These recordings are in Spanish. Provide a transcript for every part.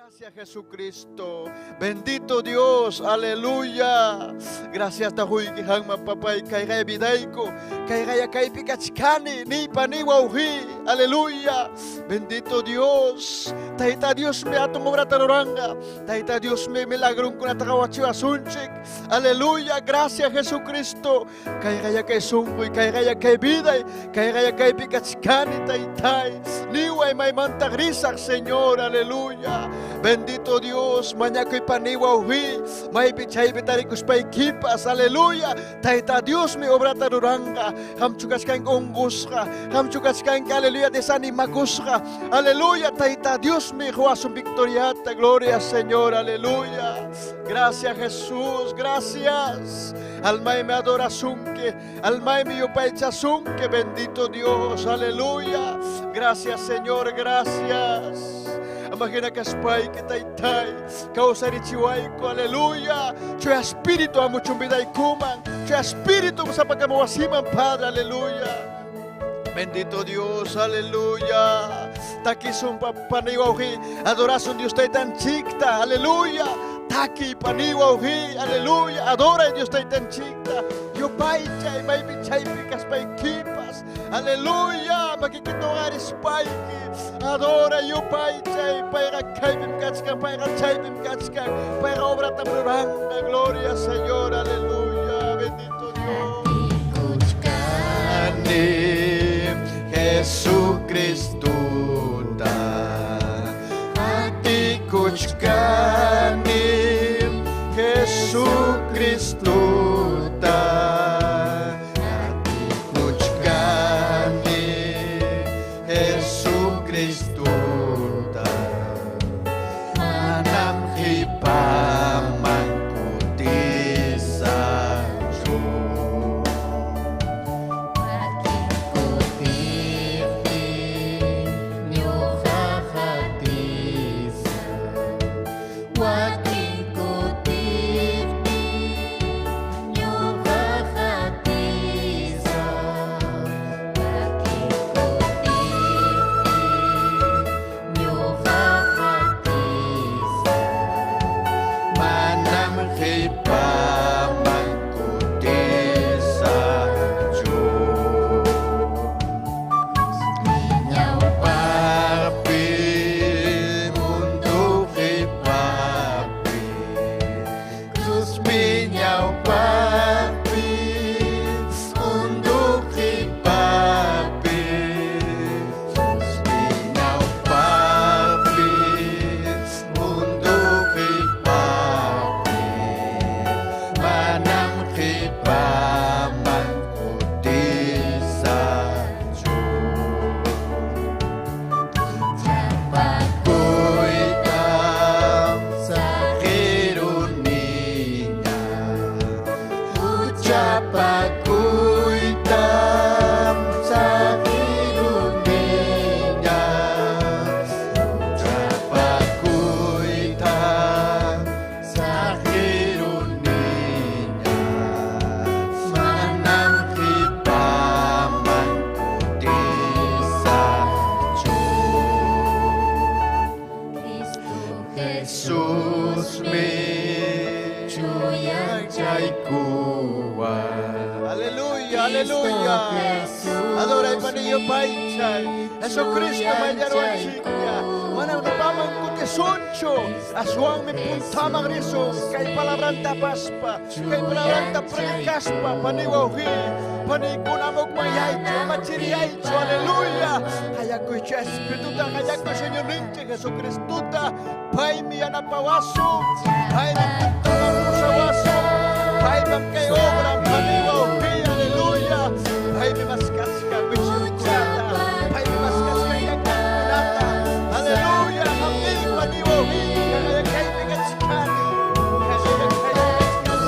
Gracias Jesucristo, bendito Dios, aleluya. Gracias tahuy kihang mapapay kay gaya bidayko, kay gaya kay pikachkani, ni paniwauhi, aleluya. Bendito Dios, tahita Dios me atong obra taroranga, tahita Dios me milagrong ko natakawachi asunchik, aleluya. Gracias Jesucristo, kay gaya kay sungkoy, kay gaya kay biday, kay gaya kay pikachkani, taytay, niway may mantagrisak Señor, aleluya. Bendito Dios, mañakoy paniwauhi, may pichay bitarikus pay kipas, aleluya. Tahita Dios mi obra taruranga, hamchukas kaing ungus ka, hamchukas kaing aleluya desanimagus ka, aleluya. Tahita Dios mi juasong victoriata, gloria Señor, aleluya. Gracias Jesús, gracias. Almay me adorasunke, almay mi upaychasunke, bendito Dios, aleluya. Gracias Señor, gracias. Imagina que spay que taytay, causari chihuay ko, aleluya. Choy espíritu amo chumbiday kuman, choy espíritu sa pagkamawasiman, Padre, aleluya. Bendito Dios, aleluya. Takisum paniwauhi, adorasun Dios tay tan chikta, aleluya. Taki paniwauhi, aleluya. Adora Dios tay tan chikta. Yo pay chay, may bichay pikas pay kipas, aleluya. Makikitong aris pay ki. Adora yo pay chay, payra kaibim kachka, payra chaybim kachka, payra obra tamuranga, gloria Señor, aleluya. Bendito Dios. Jesucristo ati kuchkani, Jesucristo ati kuchkani, Jesucristo manam hipaman kutisajo. Aleluya, aleluya. Adora ipanillo paichay. Jesucristo mayaron chinya. Manang napamang kutisoncho. Aswang mi puntama griso. Kay palabranta paspa. Kay palabranta predikaspa. Paniwauhi. Panikunamog mayaycho. Machiriyaycho. Aleluya. Kaya ko siya Espiritu ta. Kaya ko siya ninche Jesucristo ta. Pay mi anapawaso. Pay mi puntama musawaso. Pay mam kay obra. Paniwauhi. Aleluya. Pay mi maskaska. Wichita. Pay mi maskaska. Yakanata. Aleluya. Amin. Paniwauhi. Kaya kay pigatsikani. Kaya kay pigatsikani.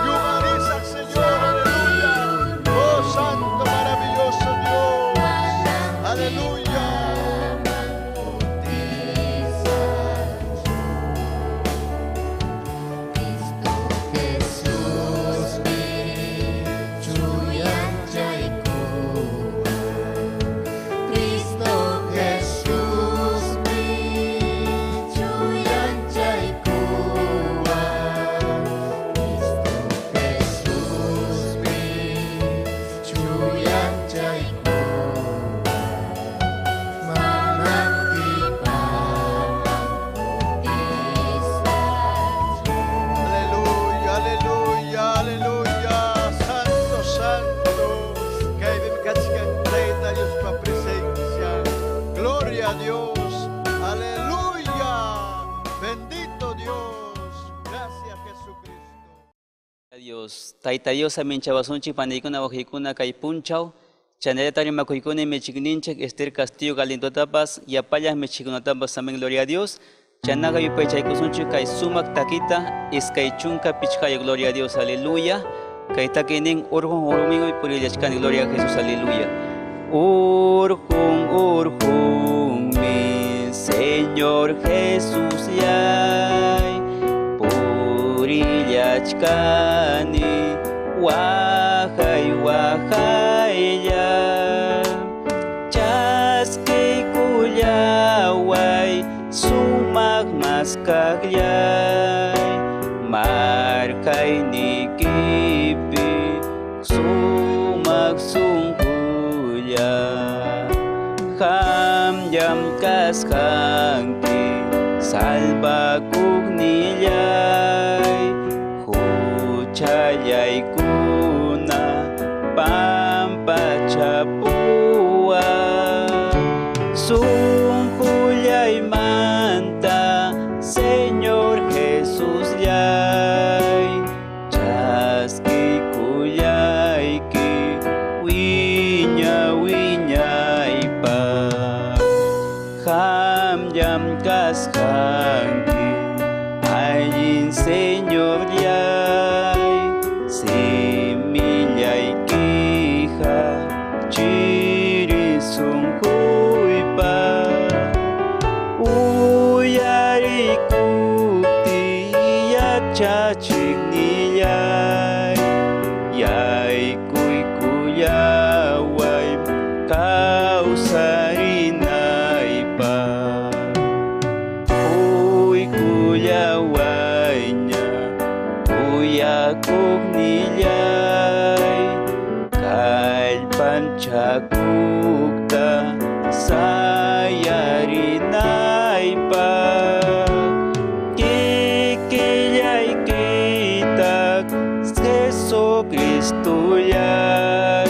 Humaniza al Señor. Aleluya. Oh Santo maravilloso Dios. Aleluya. Aleluya, aleluya, aleluya. Santo, santo. Que hay de Dios para presencia. Gloria a Dios. Aleluya. Bendito Dios. Gracias Jesucristo. Dios, Taita Dios amin chawasunchi panikuna wajikuna kay punchaw, chanetari makuykuna mechikninchik Esther Castillo Galindo tapas, yapayas mechikunatapas amin gloria a Dios, chanaga yupay chaykusunchi kay sumak takita, iskay chunka pichkaya gloria a Dios, aleluya, kay takinin urjong urumingo y purillachkani gloria a Jesús, aleluya. Urjong mi Señor Jesús yay, purillachkani wahay ya chaskay kuyaway sumak maskagyay markay nikipi sumak sungkuya hamyam kaskangki salba kugniyay huchayay kuna pampachapua sungkuyay manta Señor Jesús yay chaski kuyay ki wiñay pa hamyam kaskangki ayin Señor yay simillay kija chiri sungkuy pa uyari kukti yachachik niyay yay kuy kuyaway kausarinay pa uy kuyaway niya kuyakuk niyay kalpan chakukta sayarinay pa kikiyay kitak Jesucristo yay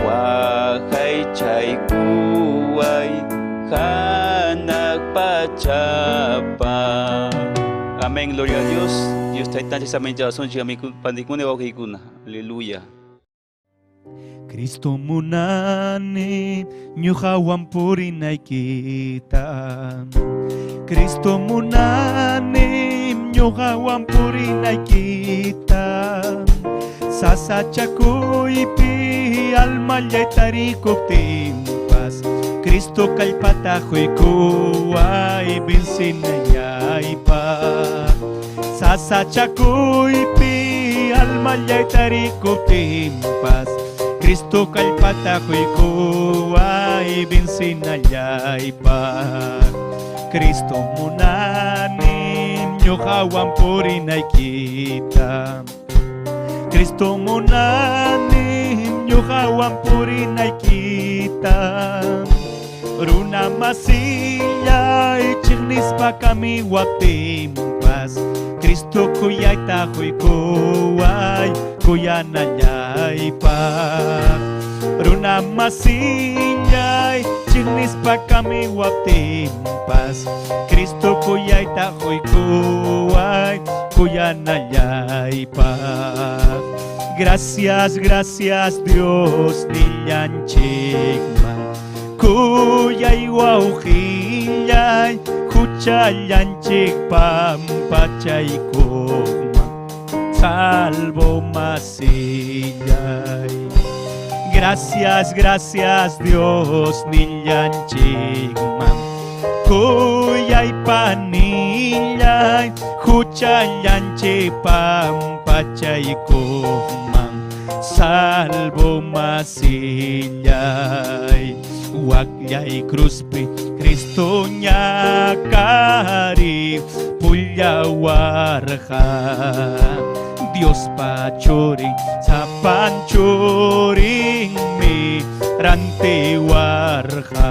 wakay chay kuway hanak pachapa. Amén, gloria a Dios. Dios está tan samay jason siya may pandikune wakikuna. Aleluya. Cristo munani nyuhawan purinay kita. Cristo munani nyuhawan purinay kita. Sasachakuy pi almayay tarikop timpas. Cristo kalpatahoy kuway binsinayay pa. Sasachakuy pi almayay tarikop timpas. Cristo kalpatahoy kuway binsinayay pa. Cristo munani nyokawan purinay kita. Kristo munanim nyokawan purinay kita. Runa masillay chignis pa kami watimpas. Kristo kuyay takoy kuway kuya nayay pa. Runa masillay chignis pa kami watimpas. Kristo kuyay takoy kuway kuya nayay pa. Gracias, gracias Dios nilyanchikman. Kuyay wauhiyay kuchayanchik pampachay kukman. Salvo masillay. Gracias, gracias Dios nilyanchikman. Kuyay panillay kuchayanchik pampachay kukman. Salvo masillay. Wakyay kruspi Kristo nya kari pulyawarha. Dios pacuring sa pancuring mi rantiwarha.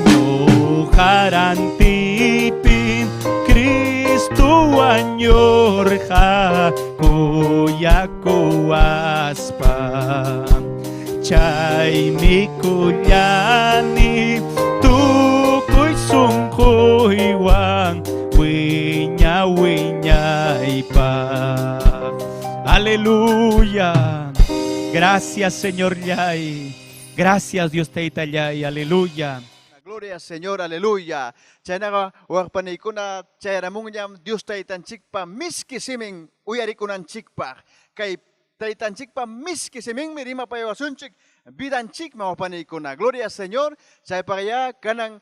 Nyo karantipin Kristo anyorha kuya kuwaspa. Chay mi kulyani tukoy sungkoy wang winya ipa. Aleluya. Gracias Señor Yay. Gracias Dios Teita Yay. Aleluya. Gloria Señor, aleluya. Chaynaga warpanay ko na chayramong niyam Diyos taytan chikpa miski siming uyari ko ng chikpa. Kay taytan chikpa miski siming mirima payawasunchik bidan chik mawapanay ko na. Gloria Señor. Chay paraya kanang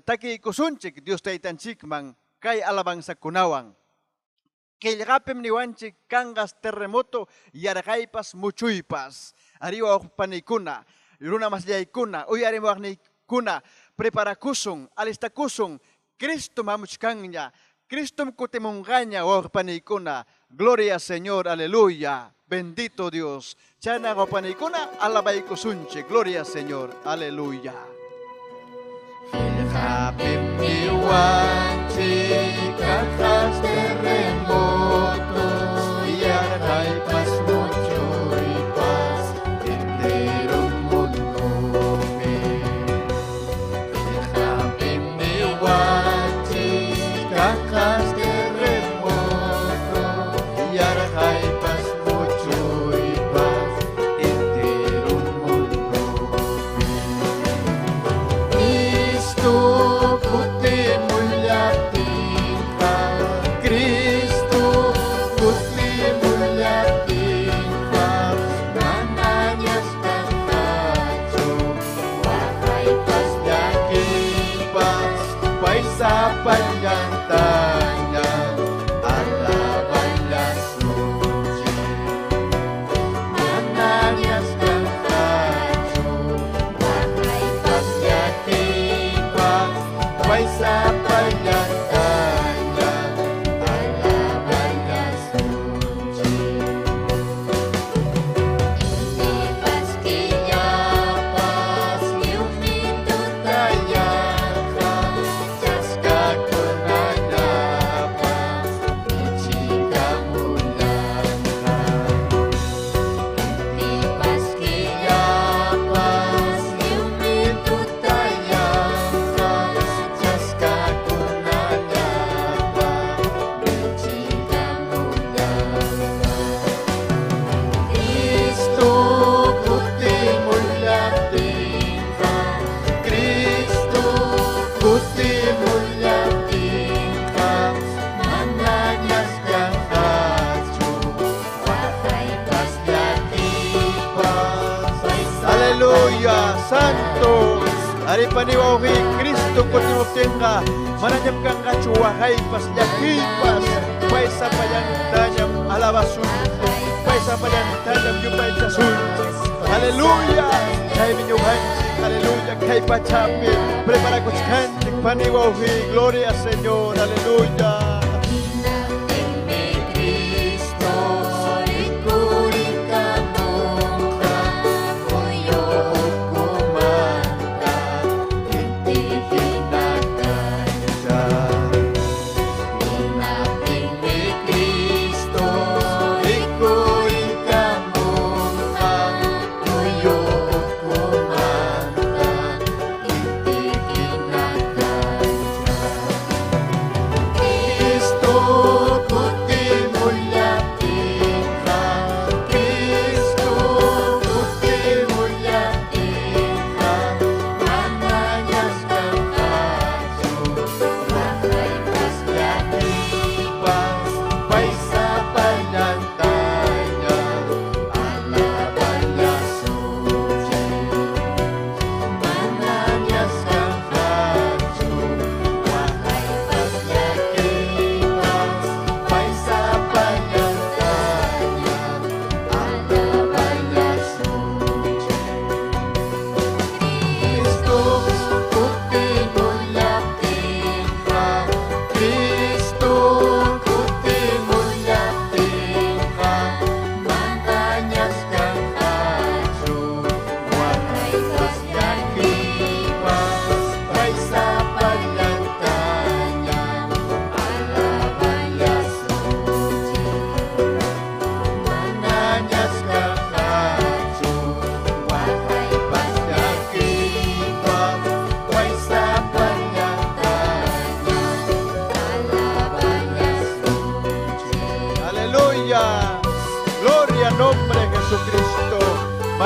taki kusunchik Diyos taytan chikmang kay alabang sa kunawang. Kilrapem ni wanchik kangas terremoto yarakaypas muchuypas. Ariwa panay kuna. Luna mas jay kuna. Uyari mo ni kuna. Prepara kusong, alista kusong, Kristo mamuchkanya, Kristo kutimunganya or panikuna. Gloria Señor, aleluya, bendito Dios. Chana ko panikuna, alabay kusunche, gloria Señor, aleluya. Filhapim niwanchi, kakas terremoto, yaray pas mucho y paz, enterong mundo. Kakas terremoto, yaray pas mucho y paz, entero mundo. Cristo kuti mulyatin ka, Cristo kuti mulyatin ka, mananyas kang kacho, wakay pas yakin pas, paisa panjang tanya, alaban la suci. Mananyas kang kacho, wakay pas yakin pas, paisa panjang tanya, alaban la suci. Hindi pas kiyapas, liumito tayo ka, jaska ko na napas, ichika mulan ka. Hindi pas kiyapas, liumito tayo ka, jaska ko na napas, ichika mulan ka. Cristo kuti mulyatin ka, Cristo kuti mulyatin ka, mananyas kang kacho, wakay pas yakin pas. Aleluya, Santo. Ari paniwawi Cristo kuti mulyatin ka, mananyam kang kacho, wakay pas yakin pas. Paisa payantanyam alabasunto, paisa payantanyam yupay chasunto. Aleluya, kay minyuhan, aleluya, kay pachapi, prepara kuchkantik paniwawi, gloria Señor, aleluya.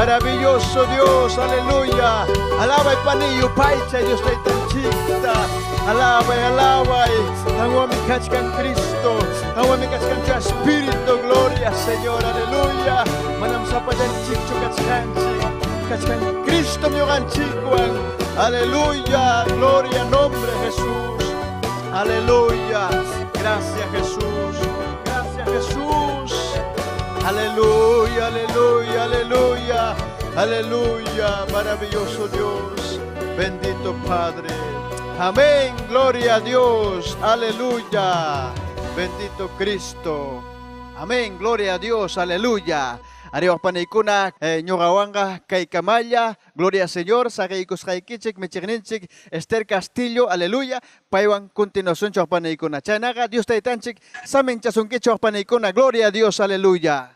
maravilloso Dios, aleluya. Alaba y panillo, paicha, Dios está tan chiquita. Alaba y alaba y agua mi cachcan Cristo, agua mi cachcan Espíritu, gloria Señor, aleluya. Manam sapayan chicho cachcan Cristo mi hogan chicuan, aleluya, gloria, nombre Jesús, aleluya. Gracias Jesús, gracias Jesús, aleluya, aleluya, aleluya, aleluya, maravilloso Dios, bendito Padre, amén, gloria a Dios, aleluya, bendito Cristo, amén, gloria a Dios, aleluya. Ariwa panikuna ñogawanga kay kamaya, gloria al Señor, sagaykus kaykichik, michigninchik, Esther Castillo, aleluya, paiwan continuación chok panikuna. Chanaga, Dios taitanchik, samin chasunki chok panikuna, gloria a Dios, aleluya.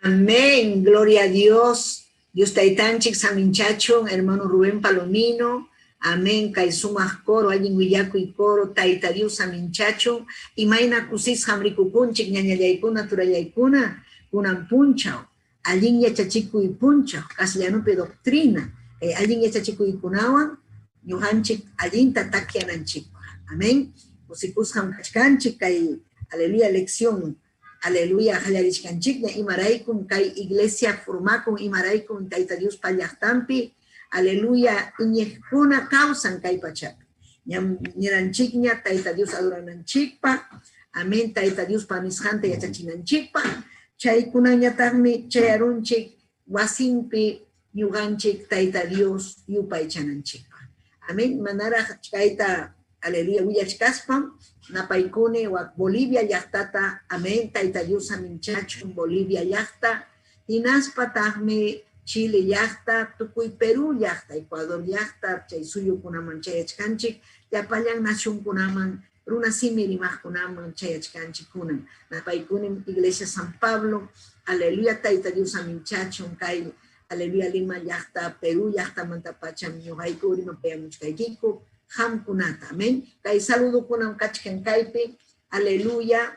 Amén, gloria a Dios. Dios taitanchik, samin chachon, hermano Rubén Palomino, amén, kay sumah coro, allin willaku y coro, taita Dios samin chachon, y maina kusis hamrikukunchik, ñañallaykuna, turallaykuna, kunan punchao, allin yachachiku y punchao, castellanupe doctrina, allin yachachiku y kunawan, ñuhanchik allin tatakiananchik, amén, usikusham kachkanchik, kay, aleluya, lección, aleluya, hallarishkanchik, imaraikum, kay iglesia formakum, imaraikum, taita Dios pallachtampi, aleluya, iñejkuna causan kay pachapi, ñiranchikña, taita Dios adorananchikpa, amén, taita Dios panishante yachachinanchikpa, chay kunañataqmi chay arunchik wasinpi ñuqanchik taita Dios yupaychananchikpa. Amén. Manara chayta aleluya willachkaspam napaykuni wak Bolivia llaqtata amén taita Dios aminchachun Bolivia llaqta hinaspataqmi Chile llaqta tukuy Perú llaqta Ecuador llaqta chay suyukunaman chayachkanchik llapallañ nacionkunaman Runa simirimah kunaman chayachkanchik kunan. Napaykunim Iglesia San Pablo, aleluya, taita Dios aminchachon kay, aleluya, Lima llaqta, Perú llaqta mantapacham ñuqayku rimapayamuchkaykiku, hamkunata, amén. Kay saludo kunan kachkan kaypi, aleluya,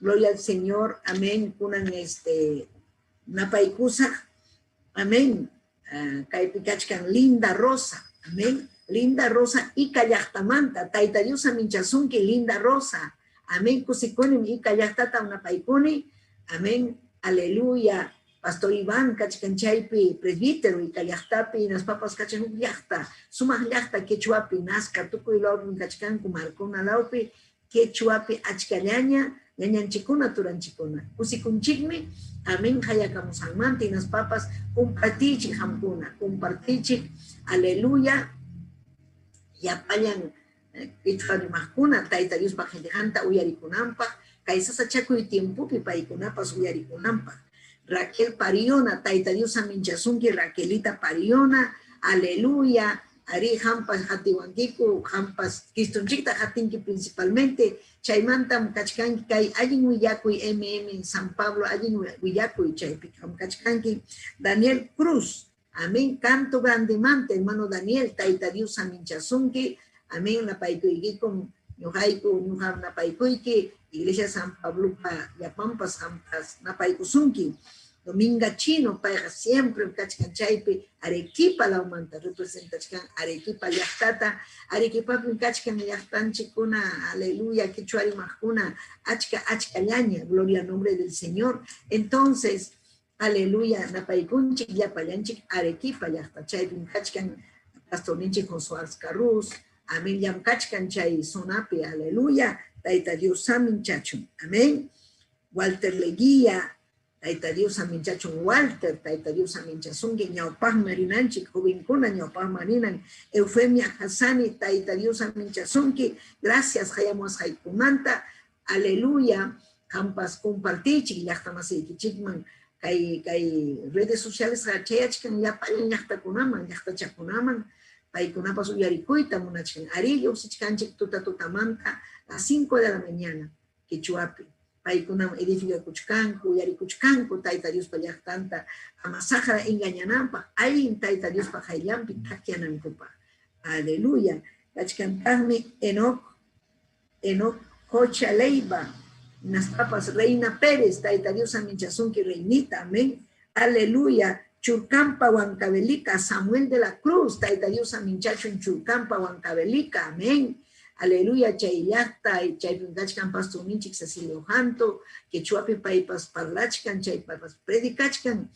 gloria al Señor, amén, kunan napaykusa, amén, kaypi kachkan Linda Rosa, amén. Linda Rosa Ica llaqtamanta, taita Dios aminchasunki Linda Rosa, amén, kusikunim Ica llaqtata unapaykuni, amén, aleluya, Pastor Iván kachkanchaypi, presbítero Ica llaqtapi, nas papas kachanuk llaqta, sumaj llaqta quechuapi, nazca tukuy lawpi kachkanku markuna lawpi, quechuapi achkallaña, ñañanchikuna turanchikuna, kusikunchikmi, amén, hayakamusanmanta, y nas papas compartichik hamkuna, compartichik, aleluya, yapayan icharimakuna taita Dios pajentejanta uyarikunampa kaisasa chakuy tiempopi paikunapas uyarikunampa Raquel Pariona taita Dios aminchasunki Raquelita Pariona aleluya ari hampas hatiwankiku hampas kistunchikta hatinki principalmente chaymantam kachkanki kay allin willakuy San Pablo allin willakuy chaypi kachkanki Daniel Cruz. Amén, canto grandemante, hermano Daniel, taita Dios aminchasunki, amén, napaykuyki con ñuqayku, ñuqam napaykuyki, Iglesia San Pablo pa yapampas hampas napaykusunki, Dominga Chino, payqa siempre kachkanchaypi, Arequipa laumanta, representachkan Arequipa llaqtata, Arequipapi kachkan llaqtanchikuna, aleluya, quichuarimajkuna, achka llaña, gloria al nombre del Señor, entonces, aleluya, napaykunchik, llapayanchik, Arequipa, llaqta, chaypin kachkan, pastorinchik Josué Carrus, amén, yam kachkan chay sonapi, aleluya, taita Dios amin chachun, amén, Walter Leguía, taita Dios amin chachun, Walter, taita Dios amin chasunki, ñawpaj marinanchik, jovencuna ñawpaj marinan, Eufemia Hassani, taita Dios amin chasunki, gracias, hayamos haykumanta, aleluya, hampas compartichik, llaqta masaykichikman, kay redes sociales chayachkan yapallan llaqtakunaman, llaqtachakunaman, paykunapas uyarikuyta munachkan, ari lluqsichkanchik tutamanta a las 5 de la mañana, Quechuapi, paykunam edificakuchkanku, uyarikuchkanku, taita Dios pa llaqtanta, amasajara engañanampa, allin taita Dios pa hayllampi takianankupa, aleluya, kachkantaqmi Enoch Cocha Leiva, Nas papas Reina Pérez, taita Dios aminchasunki reinita, amén. aleluya, Churcampa Huancavelica, Samuel de la Cruz, Taita Dios Aminchacho en Churcampa Huancavelica, amén. Aleluya, Chayllasta, y Chaypingachkan Pastuminchik, Cecilio Janto, que Chuapi Paipas Parlachkan, Chaypapas Predicachkan,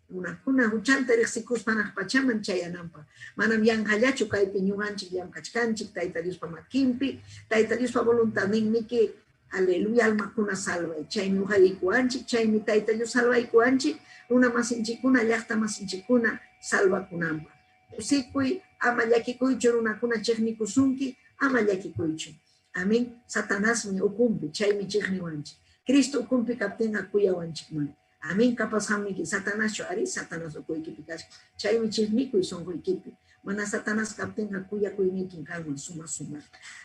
una cuna huchanta rexicus panas pachaman chayanampa. Manam yang hallachu kaypi ñuqanchik yang kachkanchik, Taita Dios pamakimpi, Taita Dios pa voluntad niki, aleluya, alma kuna salva, chay ñuqaykuanchik, chaymi Taita Dios salvaykuanchik, una masinchikuna, llaqta masinchikuna, salva kunampa. Usikuy, ama llakikuychu runakuna chiknikusunki, ama llakikuychu. Amén. Satanás mi ukumpi, chaymi chikniwanchik. Cristo ukumpi kaptinga kuyawanchik man. Amén. Kapas hamiki Satanás cho ari Satanás ukuykipi kashka. Chaymi chiknikuy sonkuykipi. Mana Satanás kaptinga kuyakuynikin kalman suma.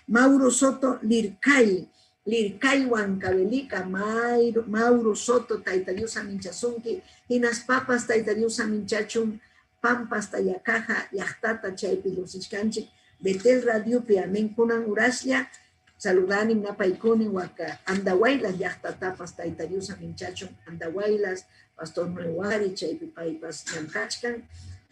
Mauro Soto Lircay Huancavelica, Mauro Soto, Taita Dios Aminchazunki, Inas Papas, Taita Dios Aminchachun, Pampas, Tayacaja, Yachtata, Chaypilosichanchik, Betel Radiopi, Amén, Kunan Uraslia, Saludanim, Napaikuni, Huaca, Andahuaylas, Yachtatapas, Taita Dios Aminchachun, Andahuaylas, Pastor Nuewari, Chaypipaipas, Yankachkan,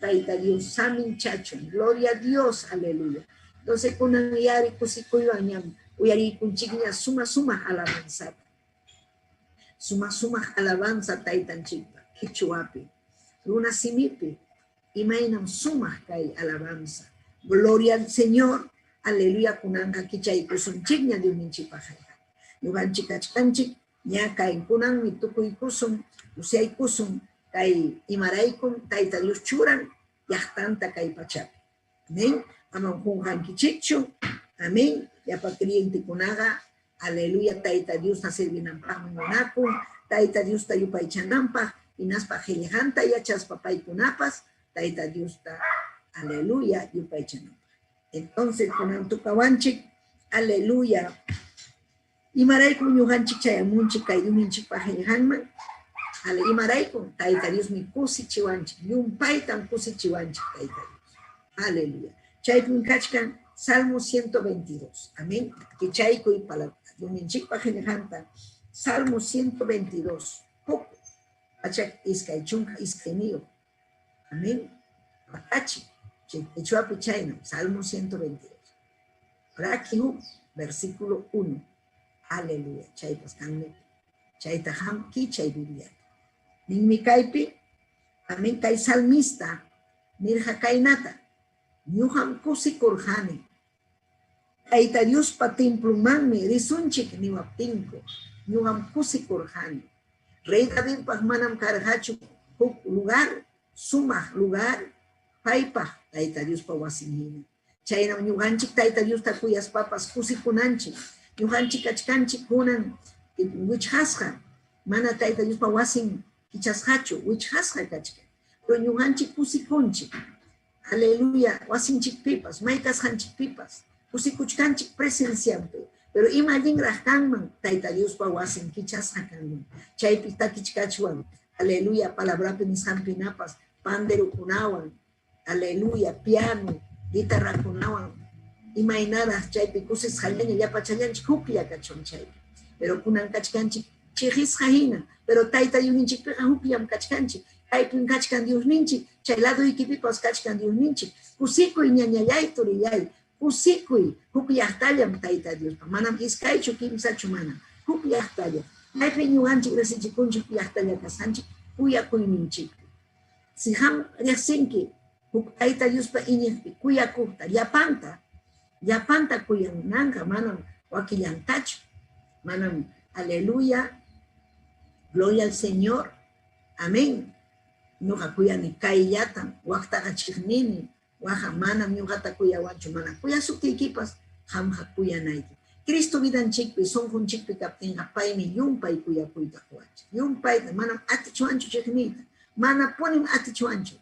Taita Dios Aminchachun, Gloria a Dios, aleluya. Entonces, Kunan Yari, Kusikuyo, Añam, Uyari kunchiknya suma alabanza. Suma alabanza taitan chikpa. Kichuapi. Luna simipi. Imainam suma kai alabanza. Gloria al Señor. Aleluya kunanga kichay kusun chiknya de un chipajaya. Yugan chikachkanchik. Nya kai kunang mitukuy kusum. Usiay kusum. Kai imaraikun. Taita Dios churan. Yahtanta kai pachapi. Amén. Amanjungan kichichu. Amén. Ya pa cliente kunaga, aleluya, Taita Dios na servinampah mangonakun, Taita Dios ta yupay chanampah, inaspa jelejanta ya chas papay kunapas, Taita Dios ta, aleluya, yupay chanampah. Entonces, kunan tukawanchik, aleluya, imaray kun yuhanchik chayamunchik, kay yuminchik pa jelejanman, ale imaray kun, Taita Dios mi kusi chiwanchik, yumpay tan kusi chiwanchik, Taita Dios, aleluya. Chaypun kachkan, Salmo 122, amén. Kichayko y palabra. Dominchik pajenejanta. Salmo 122. Poco. Achak iskaychunka iskaymio. Amén. Achi. Echuapi chayno. Salmo 122. Rakihu, versículo 1. Aleluya. Chaypas kanme. Chaytaham ki chay Biblia. Ninmikaypi. Amén. Kay salmista. Mirja kainata. Nyuham kusi kurhani. Taita Dios patimplumanmi risunchik niwaptinko. Nyuham kusi kurhani. Rey David pahmanam karhachu lugar, sumah lugar, paipah Taita Dios pawasinhina. Chaynam nyuhanchik Taita Dios takuyas papas kusi kunanchik. Nyuhanchik achkanchik kunan wichhasha. Mana Taita Dios pawasin kichashachu, wichhasha kachka. Pero nyuhanchik kusi kunchik. Aleluya, wasinchik pipas, maitas hanchik pipas, kusikuchkanchik presenciante, pero imagin rahkanman, Taita Dios pa wasin kichas hakanman, chaypi takichkachuan, aleluya, palabra penishan pinapas, pandero kunawan, aleluya, piano, guitarra kunawan, imainadas chaypi kusis halene, ya pachallanchik hupia kachon chaypi, pero kunan kachkanchik, chihis hahina, pero Taita yuninchik hupiam kachkanchik, Kaypin kachkan Dios ninchi, chay lado ikipipas kachkan Dios ninchi, kusikuy ñañayay turiyay, kusikuy, hupiyahtallam Taita Dios, manam iskaychu kimsachu manam, hupiyahtallam, kaypin ñuqanchik resichikunchik hupiyahtallam kasanchik, kuyakuy ninchik. Si ham riasinki, Taita Dios pa iñikpi, kuyakuhta, yapanta kuyananka, manam wakillantachu, manam, aleluya, gloria al Señor, amén. Ñuqa kuyani kayyatan, waqtaqa chiqnini, waqa manam ñuqata kuyawanchu, mana kuyasuptiykipas, hamqa kuyanayki. Cristo vidanchikpi, sonqunchikpi kaptinqa paymi yumpay kuyakuyta quwanchik. Yumpayta, manam atichuanchu chiqniyta, mana punim atichuanchu,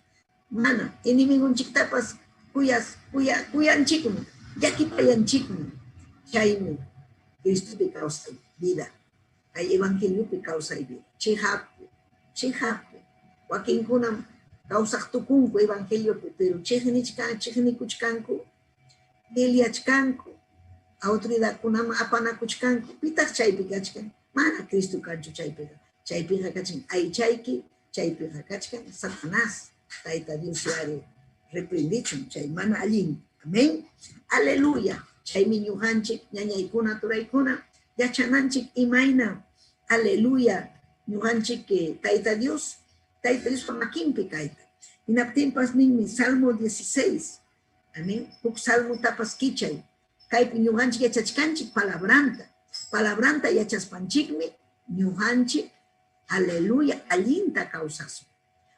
mana inimigunchiktapas kuyanchikmi, llakipayanchikmi. Chaymi Cristopi kawsay vida, kay evangeliopi kawsay vida, chihappi. Wakin kunam kausaq tukunku evangelio pero chiqnikuchkanku, deliachkanku, autoridad kunam apanakuchkanku, pitaq chaypi kachkan, mana Cristo kanchu chaypiqa kachan aychayki, chaypiqa kachkan Satanás, Tayta Dios yari reprendichun, chay mana allin. Amén. Aleluya. Chaymi ñuqanchik ñañaykuna turaykuna yachananchik imayna. Aleluya. Ñuqanchik que Tayta Dios pa makinpi kayta. Hinaptinpas ninmi Salmo 16. Amén. Huk salmo tapas kichay. Kaypi ñuqanchik yachachkanchik palabranta yachaspanchikmi ñuqanchik aleluya allinta kawsasun.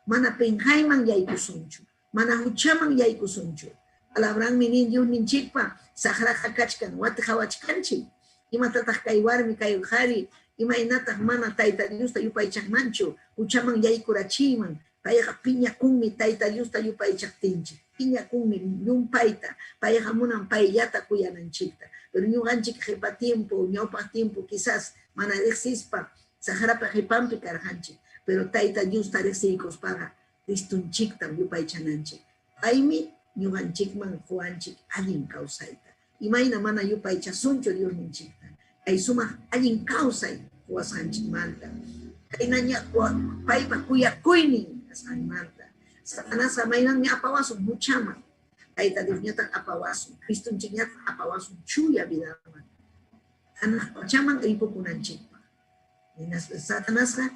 Mana penjayman yaykusunchu. Mana huchaman yaykusunchu. Palabranmi nin Dios ninchikpa saqraqa kachkan wati hawachkanchik. Imatataq kay warmi kay qhari imaynataq mana Tayta Diosta yupaychaqmanchu. Huchaman yaykurachiyman. Payqa piñakunmi Tayta Diosta yupaychaqtinchik. Piñakunmi llumpayta. Payqa munan payllata kuyananchikta. Pero ñuqanchik qhipa tiempo, ñawpaq tiempo quizás mana riqsispa saqrapa qhipanpi karqanchik. Pero Tayta Diosta riqsiykuspaqa Cristunchiktam yupaychananchik. Paymi ñuqanchikman quwanchik allin kawsayta. Imayna mana yupaychasunchu Dios ninchikta. Kay sumaq allin kawsay quwasqanchikmanta. Kaynaña paypa kuyakuynin kasqanmanta. Satanás maymanmi apawasun huchaman. Tayta Dios ñataq apawasun. Cristunchik ñataq apawasun chuya vidaman. Anaq pachaman ripukunanchikpa. Satanásqa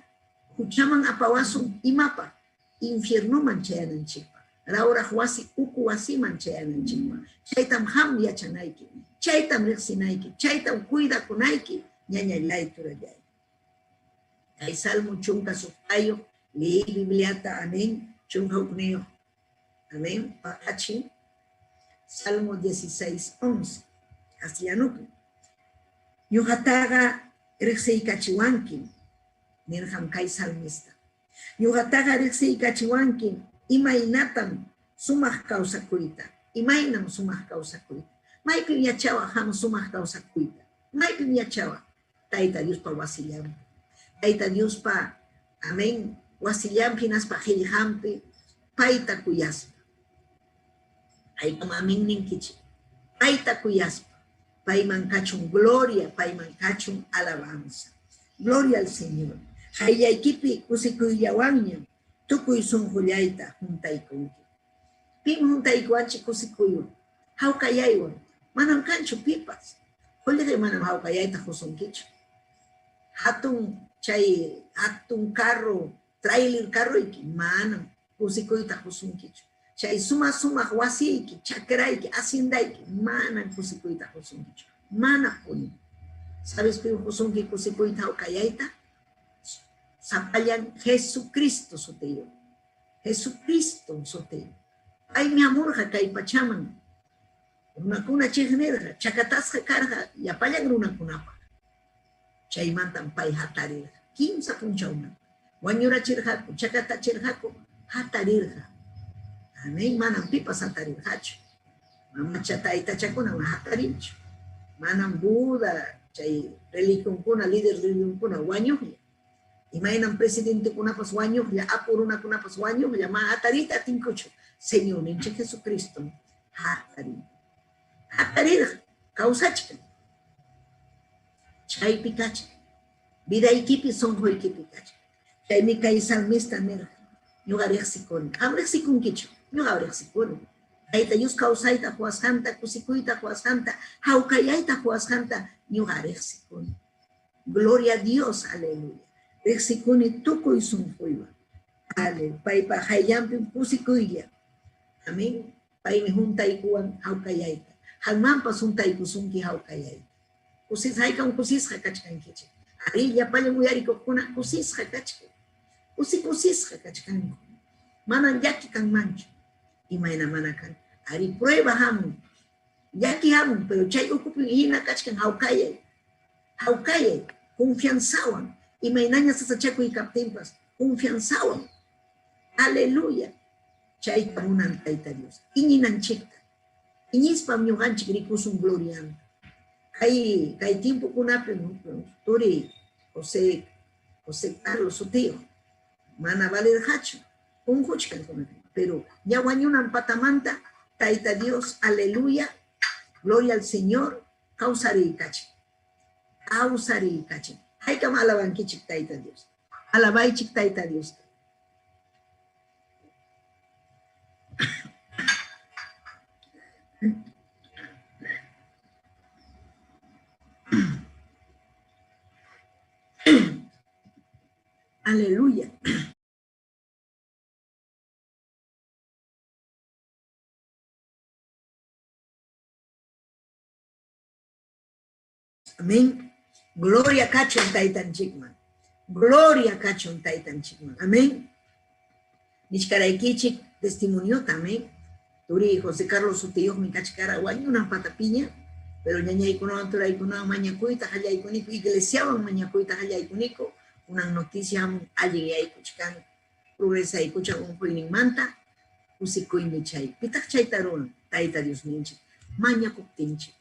huchaman apawasun imapa infiernoman chayananchikpa. Rauraq wasi uku wasiman chayananchikpa. Chaytam ham yachanayki. Chaytam riqsinayki. Chaytam cuidakunayki. Ñañallay turallay. Kay salmo chunka suqtayo. Leí Bibliata. Amén. Chunka upniyo. Amén. Paqachi. Salmo 16:11. Castellanupi. Ñuqataqa riqsiykachiwanki. Nirham kay salmista. Ñuqataqa riqsiykachiwanki. Imaynatam sumaq kawsakuyta. Imaynam sumaq kawsakuyta. Maypim yachawa ham sumaq kawsakuyta. Maypim yachawa. Tayta Diospa wasillampi. Tayta Diospa, amén, wasillampi naspa qillqampi payta kuyaspa. Aytam amén ninkichi. Payta kuyaspa. Payman kachun gloria, payman kachun alabanza. Gloria al Señor. Hayllaykipi kusikuyllawanña. Tukuy sunqullayta juntaykunki. Pim juntaykuanchik kusikuywan. Hawkayaywan. Manam kanchu pipas. Qullqi manam hawkayayta husunkichu. Hatun carro, trailer carroyki, manam kusikuyta husunkichu. Chay sumaq wasiyki, chakrayki, hacindayki, manam kusikuyta husunkichu. Mana puni. ¿Sabes pim husunki kusikuyta hawkayayta? Sapallan Jesucristo soteyo. Jesucristo soteyo. Ay mi amorja kay pachaman. Runakuna chiqnirqa, chakatasqa karqa, yapallan runakunapa. Chaymantam pay hatarirqa. 15 punchawman. Wañurachirqaku, chakatachirqaku, hatarirqa. Amén, manam pipas hatarirqachu. Mamacha taytachakuna hatarinchu. Manam Buda, chay religionkuna, líder religionkuna wañuqlla. Imaynam presidente kunapas wañuqlla, apurunakunapas wañuqlla, ma hatarita tinkuchu. Señor ninche Jesucristo, hatarirqa. Hatarirqa, kawsachkan. Chaypi kachkan. Vidaykipi sonquykipi kachkan. Chaymi kay salmista nirqa. Ñuqa riqsikuni. Am riqsikunkichu. Ñuqa riqsikuni. Tayta Dios kawsayta huasqanta, kusikuyta huasqanta, hawkayayta huasqanta, ñuqa riqsikuni. Gloria a Dios, aleluya. Riqsikuni tukuy sunquywan. Aleluya. Paypa hayllanpi kusikuylla. Amén. Paymi juntaykuwan hawkayayta. Hanmanpas juntaykusunki hawkayayta. Kusisqaykan kusisqa kachkankichik. Ari llapallan uyarikuqkuna kusisqa kachkan. Kusisqa kachkanku. Manan llaki kanmanchu. Imayna mana kan. Ari prueba hamun. Llaki hamun, pero chay ukupin hina kachkan hawkayay. Hawkayay, confianzawan. Imaynaña sasachakuy kaptinpas, confianzawan. Aleluya. Chay kamunan Tayta Dios. Iñinanchikta. Iñispam ñuqanchik rikusun glorianta. Kay tiempo kunapi, turi José Carlos Soteo. Mana valerqachu. Unquchkan kunapi. Pero ya wañunan patamanta, Tayta Dios, aleluya, gloria al Señor, kawsari kachik. Kawsari kachik. Haykam alabankichik Tayta Dios. Alabaychik Tayta Dios. Aleluya. Amén. Gloria cachon taitan chikman. Gloria cachon taitan chikman. Amén. Nichkaraikichik testimonio también. Turi José Carlos Suteyos mi cachcara guaño una patapiña. Pero ñañaikuno anturaikuno mañacuita hallaikunico iglesiaban mañacuita hallaikunico. Una noticia allegaicuchkan. Progresa y cucha un poinin manta. Usikoy mi chay. Pitak chay tarun. Taita Dios minchi. Mañacuptinchi.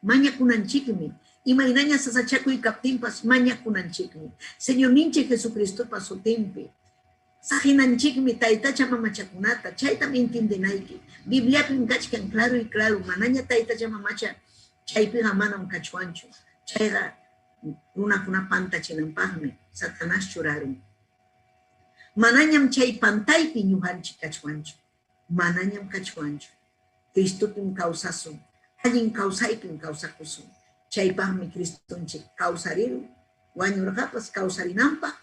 Mañacunanchikmi. Y mañana sasachaco y captimpas mañacunanchikmi. Señor ninche Jesucristo pasó tempe. Sajinanchikmi taitacha mamachacunata. Chay también tindenaiki. Biblia pinkachkan claro y claro. Manaña taitacha mamacha. Chay pija manam cachuancho. Chayra una panta chinampagme. Satanás churaron. Manañam chay pantaypi ñujanchi cachuancho. Manañam cachuancho. Cristo pin causason. Allin causaypin causacuson. Chaypagmi Cristonche causariru. Guañurjapas causarinampa.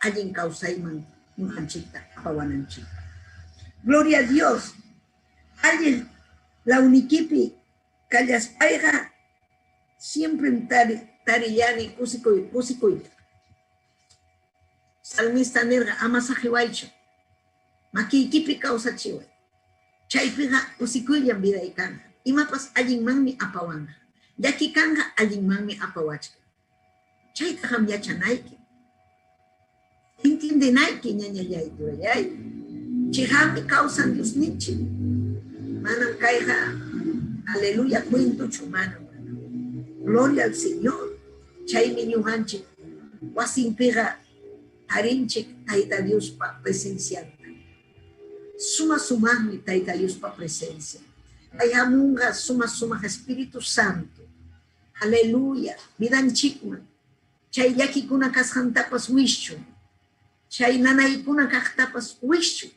Allin causayman ñujanchita apawananchita. Gloria a Dios. Allin la uniquipi callaspaiga siempre tarillani kusikoy. Salmista nerga amasajiwaicho. Makikipi causa chiwa. Chaypiga kusikoyan vida y kanja. Imapas allin manmi apawanga. Yaki kanja allin manmi apawachka. Chayta ham yachanaiki. Intindenaiki ñañayay durayay. Chihami causan Dios nichi. Manam kaija. Aleluya, cuento chumano. Gloria al Señor. Chaymi ñujanchik. Wasin pega harinchik taita Dios pa presencia. Suma mi taita Dios pa presencia. Ayamunga suma Espíritu Santo. Aleluya. Midan chikman. Chay yaki kuna kashantapas wishu. Chay nanay kuna kaktapas wishu.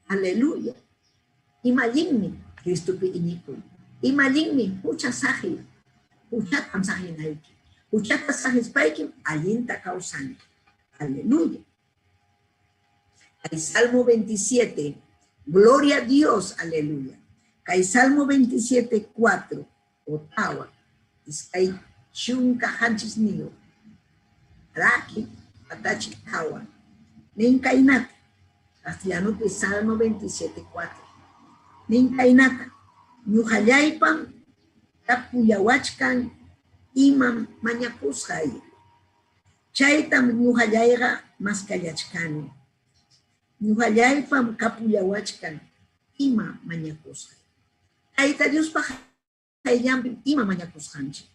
Aleluya. Imalinmi Cristo pi inikul. Imalinmi hucha sahi. Hucha tam sahi naiki. Hucha sahi spaikim alinta causanti. Aleluya. Hay Salmo 27. Gloria a Dios. Aleluya. Hay Salmo 27, 4. Ottawa. Hay Shunka Hanchis Nido. Raki. Atachi Tawa. Ninkainat. Castellano de Salmo 27, 4. Ninkainata. Ñujallaypam. Tapuyawachkan. Imam mañakushay. Chaytam ñujallayga maskallachkani. Ñujallaypam kapuyawachkan. Ima mañakushay. Taita Dios pa hayllampi ima mañakushanchi.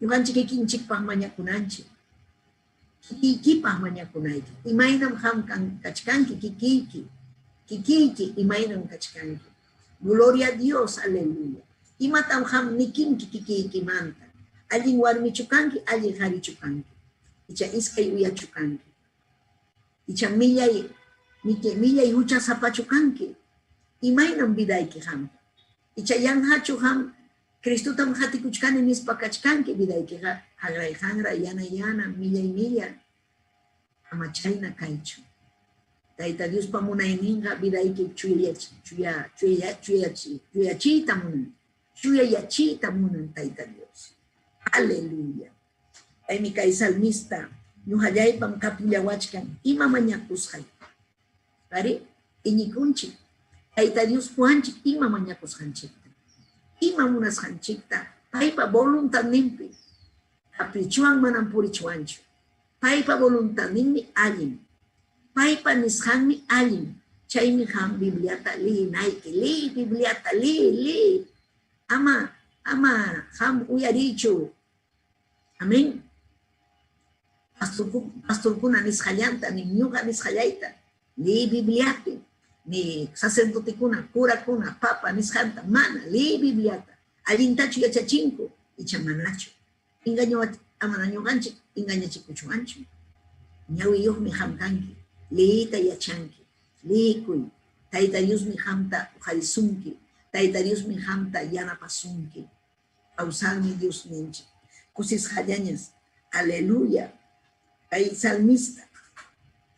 Ñujanchik ikinchikpaq mañakunanchik. Kikikipaq mañakunayki. Imaynam ham kachkanki kikiki imaynam kachkanki. Gloria a Dios, aleluya. Imatam ham nikinki kikikimanta. Allin warmichukanki, allin harichukanki. Icha iskay uyachukanki. Icha millay hucha sapachukanki. Imaynam vidayki ham. Icha yanhachu ham Cristo tam hatikuchkani nispakachkanki vidayki hangra yana millay ama chayna kaychu. Taita Dios pamunayninga vidayki chuyachita munan. Chuyachita munan Taita Dios. Aleluya. Ay mi kay salmista ñujallaypam kapillawachkan ima mañakushay. Pare iñikunchik. Taita Dios puanchik ima mañakushanchikta. Ima munashanchikta. Paypa voluntad nimpi. Caprichuan manam purichuanchu. Paypa voluntad nimmi allin. Paypa nishanmi allin. Chaymi ham bibliata li naiki. Li bibliata li. Ama ham uyarichu. Amén. Pastor kuna nishallanta, ni ñuga nishallaita, li bibliate, ni sacerdote kuna, cura kuna, papa nishanta, mana, li bibliata, alintachu yachachinko, ichamanacho. Engaño amana ñuganchik, engaña chikuchuancho. Ñawi Dios mi hamkanki, liita yachanki, li kuy, taita Dios mi hamta ujarisunki, Taita Dios mi hamta yana pasunki. Ausalmi Dios ninchi. Kusis hayañas. Aleluya. Hay salmista.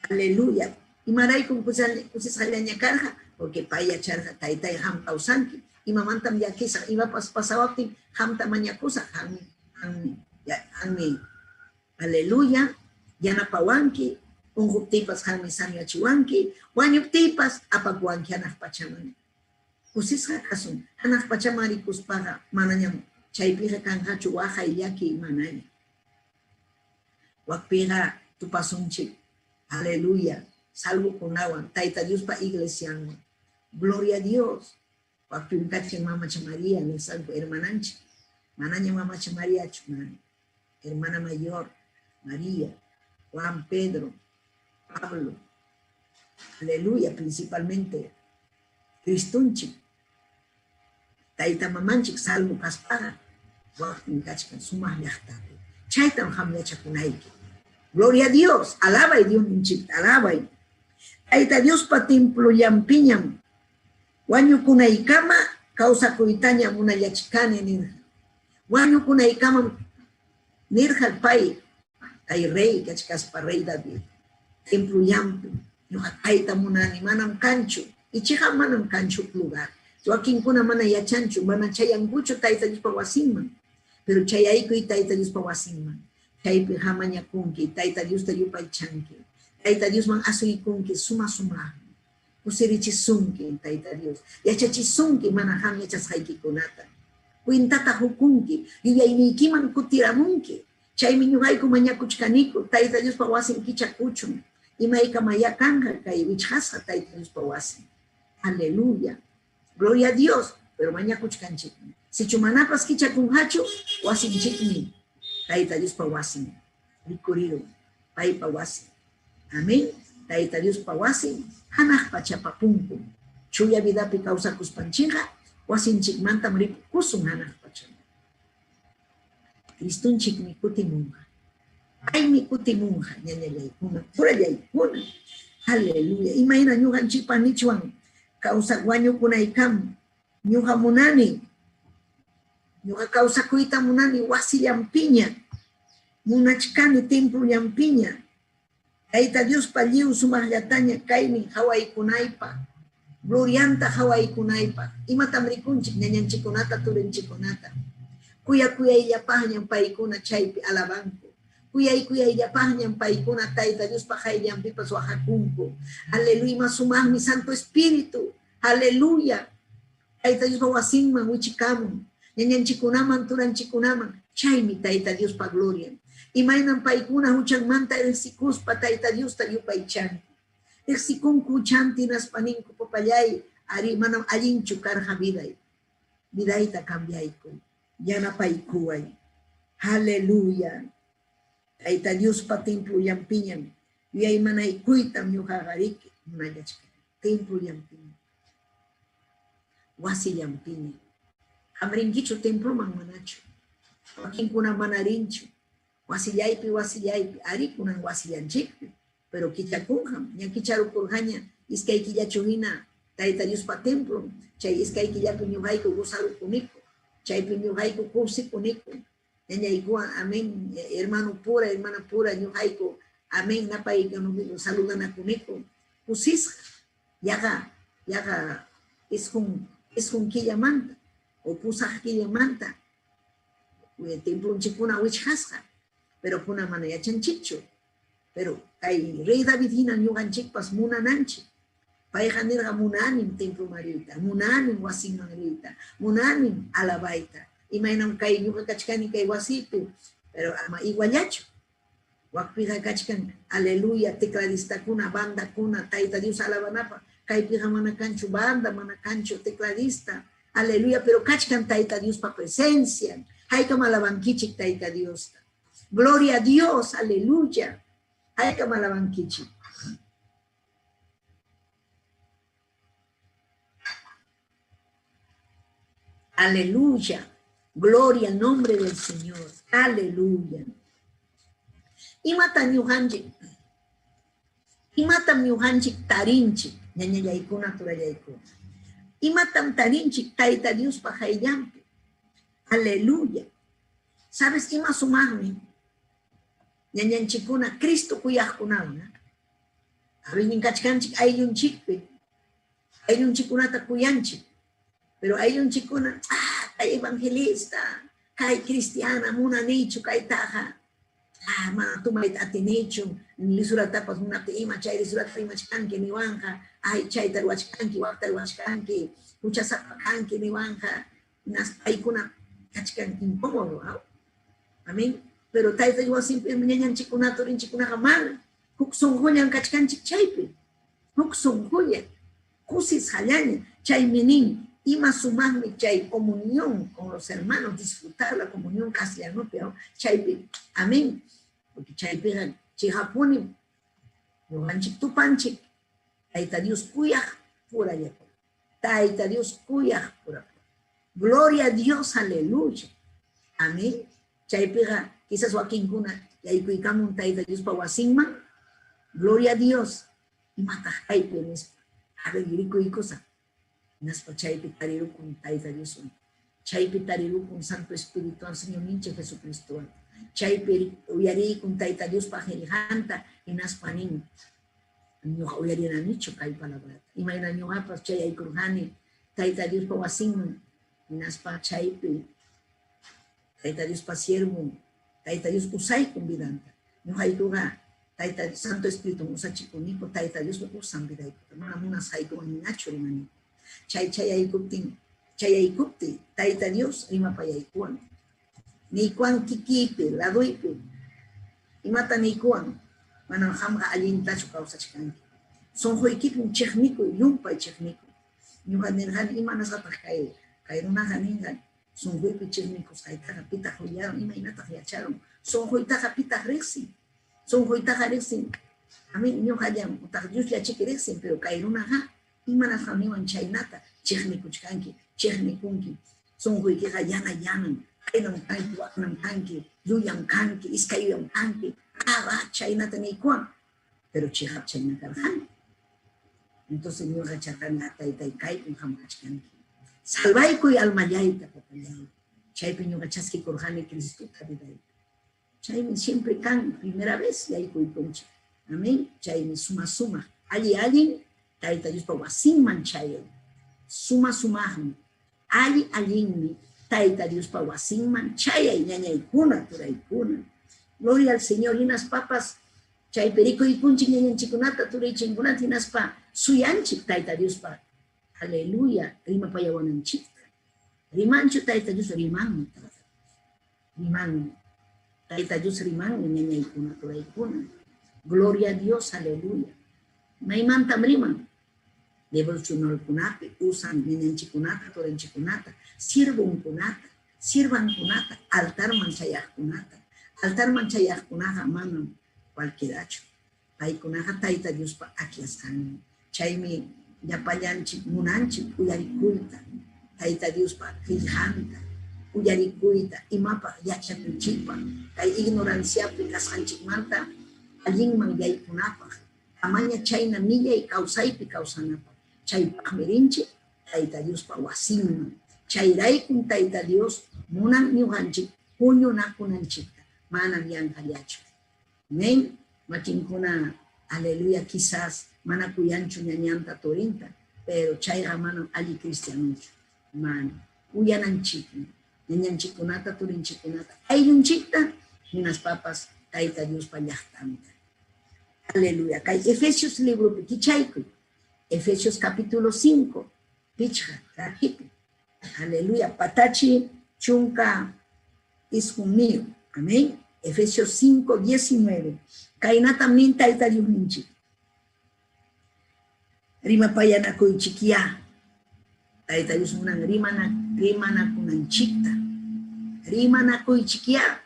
Aleluya. Y maray con kusis hayaña carja. Porque paya charja taita y hamta usanki. Y mamantam ya kisa. Iba pasawati hamta mañakusa. Hanmi. Aleluya. Yana pawanki. Unjuptipas hanmi samya chiwanki. Wanyuptipas apaguanki anak pachaman. Kusis hakasun. Anak pachamari kuspaga mananyam. Chaypiqa kanhachu waja illaki manay. Wakpiqa tupasunchik. Aleluya. Salvo kunawan. Taita Dios pa iglesia. Gloria a Dios. Wakpiqa mamacha María. Le salvo hermananchi. Mananya mamacha María chuman. Hermana mayor. María. Juan Pedro. Pablo. Aleluya. Principalmente. Cristunchik. Taita mamanchik salvo kaspaga. Wakpin kachkan sumah yahtari. Chaitan hamya chakunaiki. Gloria a Dios. Alaba y Dios minchik. Alaba y. Taita Dios pa templo yampiñam. Wanyu kunaikama causa kuitaña muna yachikane nirja. Wanyu kunaikama nirja pai. Ay rey kachkaspa rey David. Templo yampi. Yuha taita munani manam kanchu. Ichiha manam kanchu lugar. Joaquín kuna mana yachanchu, mana chayangucho taita Dios pa wasinman. Pero chayaiko y taita Dios pa wasinman. Chaypi hamanya kunki, taita Dios ta yupay chanki. Taita Dios man asui kunki, suma. Kusirichi sunki, taita Dios. Yachachi sunki, mana ham yachas haiki kunata. Kuintata hukunki, yuyainiki man kutiramunki. Chay minyuhaiku manyakuchkaniku, taita Dios pa wasin kichakuchun. Imaika mayakanga, kay wichhasa taita Dios pa wasin. Aleluya. Gloria a Dios, pero mañana kuchkanchik. Si chumanapas kicha kunhachu, wasin chikmi. Taita Dios pa wasin. Rikurido. Pai pa wasin. Amén. Taita Dios pa wasin. Hanah pa chapapunku. Chuya vida pi causa kuspanchinja. Wasin chikmantam ripu kusung hanah pa chapa. Kristun chikmi kutimunja. Ay mi kutimunja. Nyanyayay kuna. Purayay kuna. Aleluya. Imaina nyuhan chikpanichuan. Causa guanyo kunaikam, nyuha munani, nyuha causa kuita munani, wasi yampiña, munachkani templo yampiña, Taita Dios paliu sumahlataña kainin hawai kunaipa, glorianta hawai kunaipa, imatamrikunchik ñañanchikunata turinchikunata, kuya illapahñan paikuna chaypi alabanku, kuya illapahñan paikuna Taita Dios pajayampipas wajakunku, aleluya, sumahmi Santo Espíritu, aleluya, Taita Dios pawasinman wichikamun, ñañanchikunaman turanchikunaman, chaymi Taita Dios pa gloria, imainan paikuna huchanmanta ersikuspa Taita Dios tayupaichan, ersikunku chantinas paninku papayay, ari manam allinchu karja viday, vidayta cambiayku, yana paikuay, aleluya, Taita Dios pa templo yampiñan, yay manay kuitam yuhagariki, manayachka, templo yampiñan, wasi yampiñan, amrinkichu templo man manachu, wakin kuna manarinchu, wasiyaypi, ari kunan wasiyanchikpi, pero kichakunjam, ñakicharu kurjaña, iskay killachuhina, Taita Dios pa templo, chay iskay killapi ñuhayku gusaru kuniku, chaypi ñuhayku kursi kuniku, ñañaykuan, amén, hermana pura, ñuhayku, amén, napay saludan a kuniku, kusisja, yaga, es un killamanta, o pusaj killamanta, templo chikuna wichhasja, pero kuna mana yachanchichu, pero kay rey David hina ñuganchikpas munananchi, payqa nirqa munanin templo marita, munanin wasin marita, munanin alabaita, imaynam kay ñuqa kachkani kay wasipi, pero ama iguallachu, wakpiqa kachkan, aleluya, tecladista kuna, banda kuna, Taita Dios alabanapa, kaypiqa mana kanchu banda, mana kanchu tecladista, aleluya, pero kachkan Taita Dios pa presencia, haykam alabankichik Taita Dios, gloria a Dios, aleluya, haykam alabankichik. Aleluya, gloria al nombre del Señor, aleluya. Imatam ñuhanchik tarinchik, ñañayaykuna turayaykuna. Ima tamtarinchik taita Dios pajayampi. Aleluya. ¿Sabes qué más sumarme? Ñañanchikuna Cristo kuyaqkunawna. Abinin kachkanchik ayllunchikpi. Ayllunchikunata kuyanchik. Pero ayllunchikuna, kay evangelista, kay cristiana, muna nicho, kay taja. Mana tumayta atinicho, lisuratapas munapti ima, chay lisurata imachkanki niwanja, ay chay tarwachkanki, waktarwachkanki, huchasapakanki niwanja, nas paykuna kachkan incómodo, ¿no? Amén. Pero taita yo siempre ñañan chikuna torin chikuna mal, huk sonjoyan kachkanchik chaypi, huk sonjoyan, kusis hallaña, chay minin, ima sumarme chay comunión con los hermanos, disfrutar la comunión castellano, pero chaypi, amén. Porque chaypi chihapuni, yohanchik tupanchik, taita Dios kuyaj pura ya. Taita Dios kuyaj pura. Gloria a Dios, aleluya. Amén. Chaypiga, quizás Joaquín Kuna, y ahí cuicamos un taita Dios para Guasimma. Gloria a Dios. Y mata jaipe en eso. A ver, grico y cosa. Naspa chaypi tariru con taita Dios. Chaypi tariru con Santo Espíritu, al Señor Minche Jesucristo. Chaypi uyari con taita Dios para Jerijanta y naspa nin. Nyoha uyari na nicho kai palabra. Imagina nyoha pas chay ay kurhani. Taita Dios para Guasimma. Naspa chaypi. Taita Dios pa siervo, taita Dios usay convidanta. No hay lugar, taita Santo Espíritu usa chiconico, taita Dios lo usan vida. No amunas hay como minacho rimani. Chay ay kupti, taita Dios rima pa yay kuan. Ni kuan kikipe, la doipe. Y mata ni kuan. Manan hamga alin tacho causa chicanki. Son joikipe un checnico y lumpa y checnico. Nyuhan nirhan imanas gatakay. Kairuna haningan. Son huepe chesmicos, caitaja pita joyaron, imagínate, yacharon. Son joitaja pita rexin. Son joitaja rexin. A mí, no hayam, Dios ya chequerexin, pero cairuna ha. Imanas hamiwan chaynata, chesmicuchkanki, chesmikunki. Son joiqueja yanan. Kainan kanki, waknan kanki, yuyan kanki, iskayuyan kanki. Chaynata ni kuan. Pero chihap chaynata han. Entonces, no rechatan la taita y kaipun hamkachkanki. Salvaico y almayaita, papayay. Chaypi ñuga chaski korjani Cristo tabiday. Chaymi siempre can, primera vez, y ahí cuiponcha. Amén. Chaymi suma. Ali, taita Dios pa wasimman chay. Suma, Ali, taita Dios pa wasimman chay, ñaña y cuna, por ahí cuna. Gloria al Señor, y unas papas, chay perico y punchi, ñaña chikunata, turay chingunat, y unas pa, suyanchik, taita Dios pa. Aleluya, rima payawanan chita. Rimancho taita Dios riman. Taita Dios riman, ñaña ikuna, toda ikuna. Gloria a Dios, aleluya. Maimantam riman. Devocional kunapi, usan ñaña chikunata, toda chikunata. Sirvan kunata, altar manchayah kunata. Altar manchayah kunaja manan cualquieracho. Paikunaja taita Dios pa aquí askan. Chaymi yapayanchik munanchik uyarikuita, taita Dios pa filjanta, uyarikuita, imapa yachakuchipa, kay ignorancia kasqanchik manta, allinman yaykunapa, amaña chayna millay kawsaypi kawsanapa, chay paqmirinchik, taita Dios pa wasinman, chayraykun taita Dios munan ñuqanchik, puñunakunanchikta, manan yanqallachu. Amén, makinkuna, aleluya, quizás, mana kuyanchu ñañanta torinta, pero chayga mano ali cristianucho. Mano, uyananchikna, ñañanchikunata turinchikunata. Ayllunchikta, unas papas, taita Dios pallajtanta. Aleluya. Kay Efesios libro piquichayku. Efesios capítulo 5. Pichja, rajipi. Aleluya. Patachi chunka isjumío. Amén. Efesios 5, 19. Kainata min taita Dios ninchik. Rima payana kuichikia. Taita Dios unan rimana kunanchikta. Rimana kuichikia.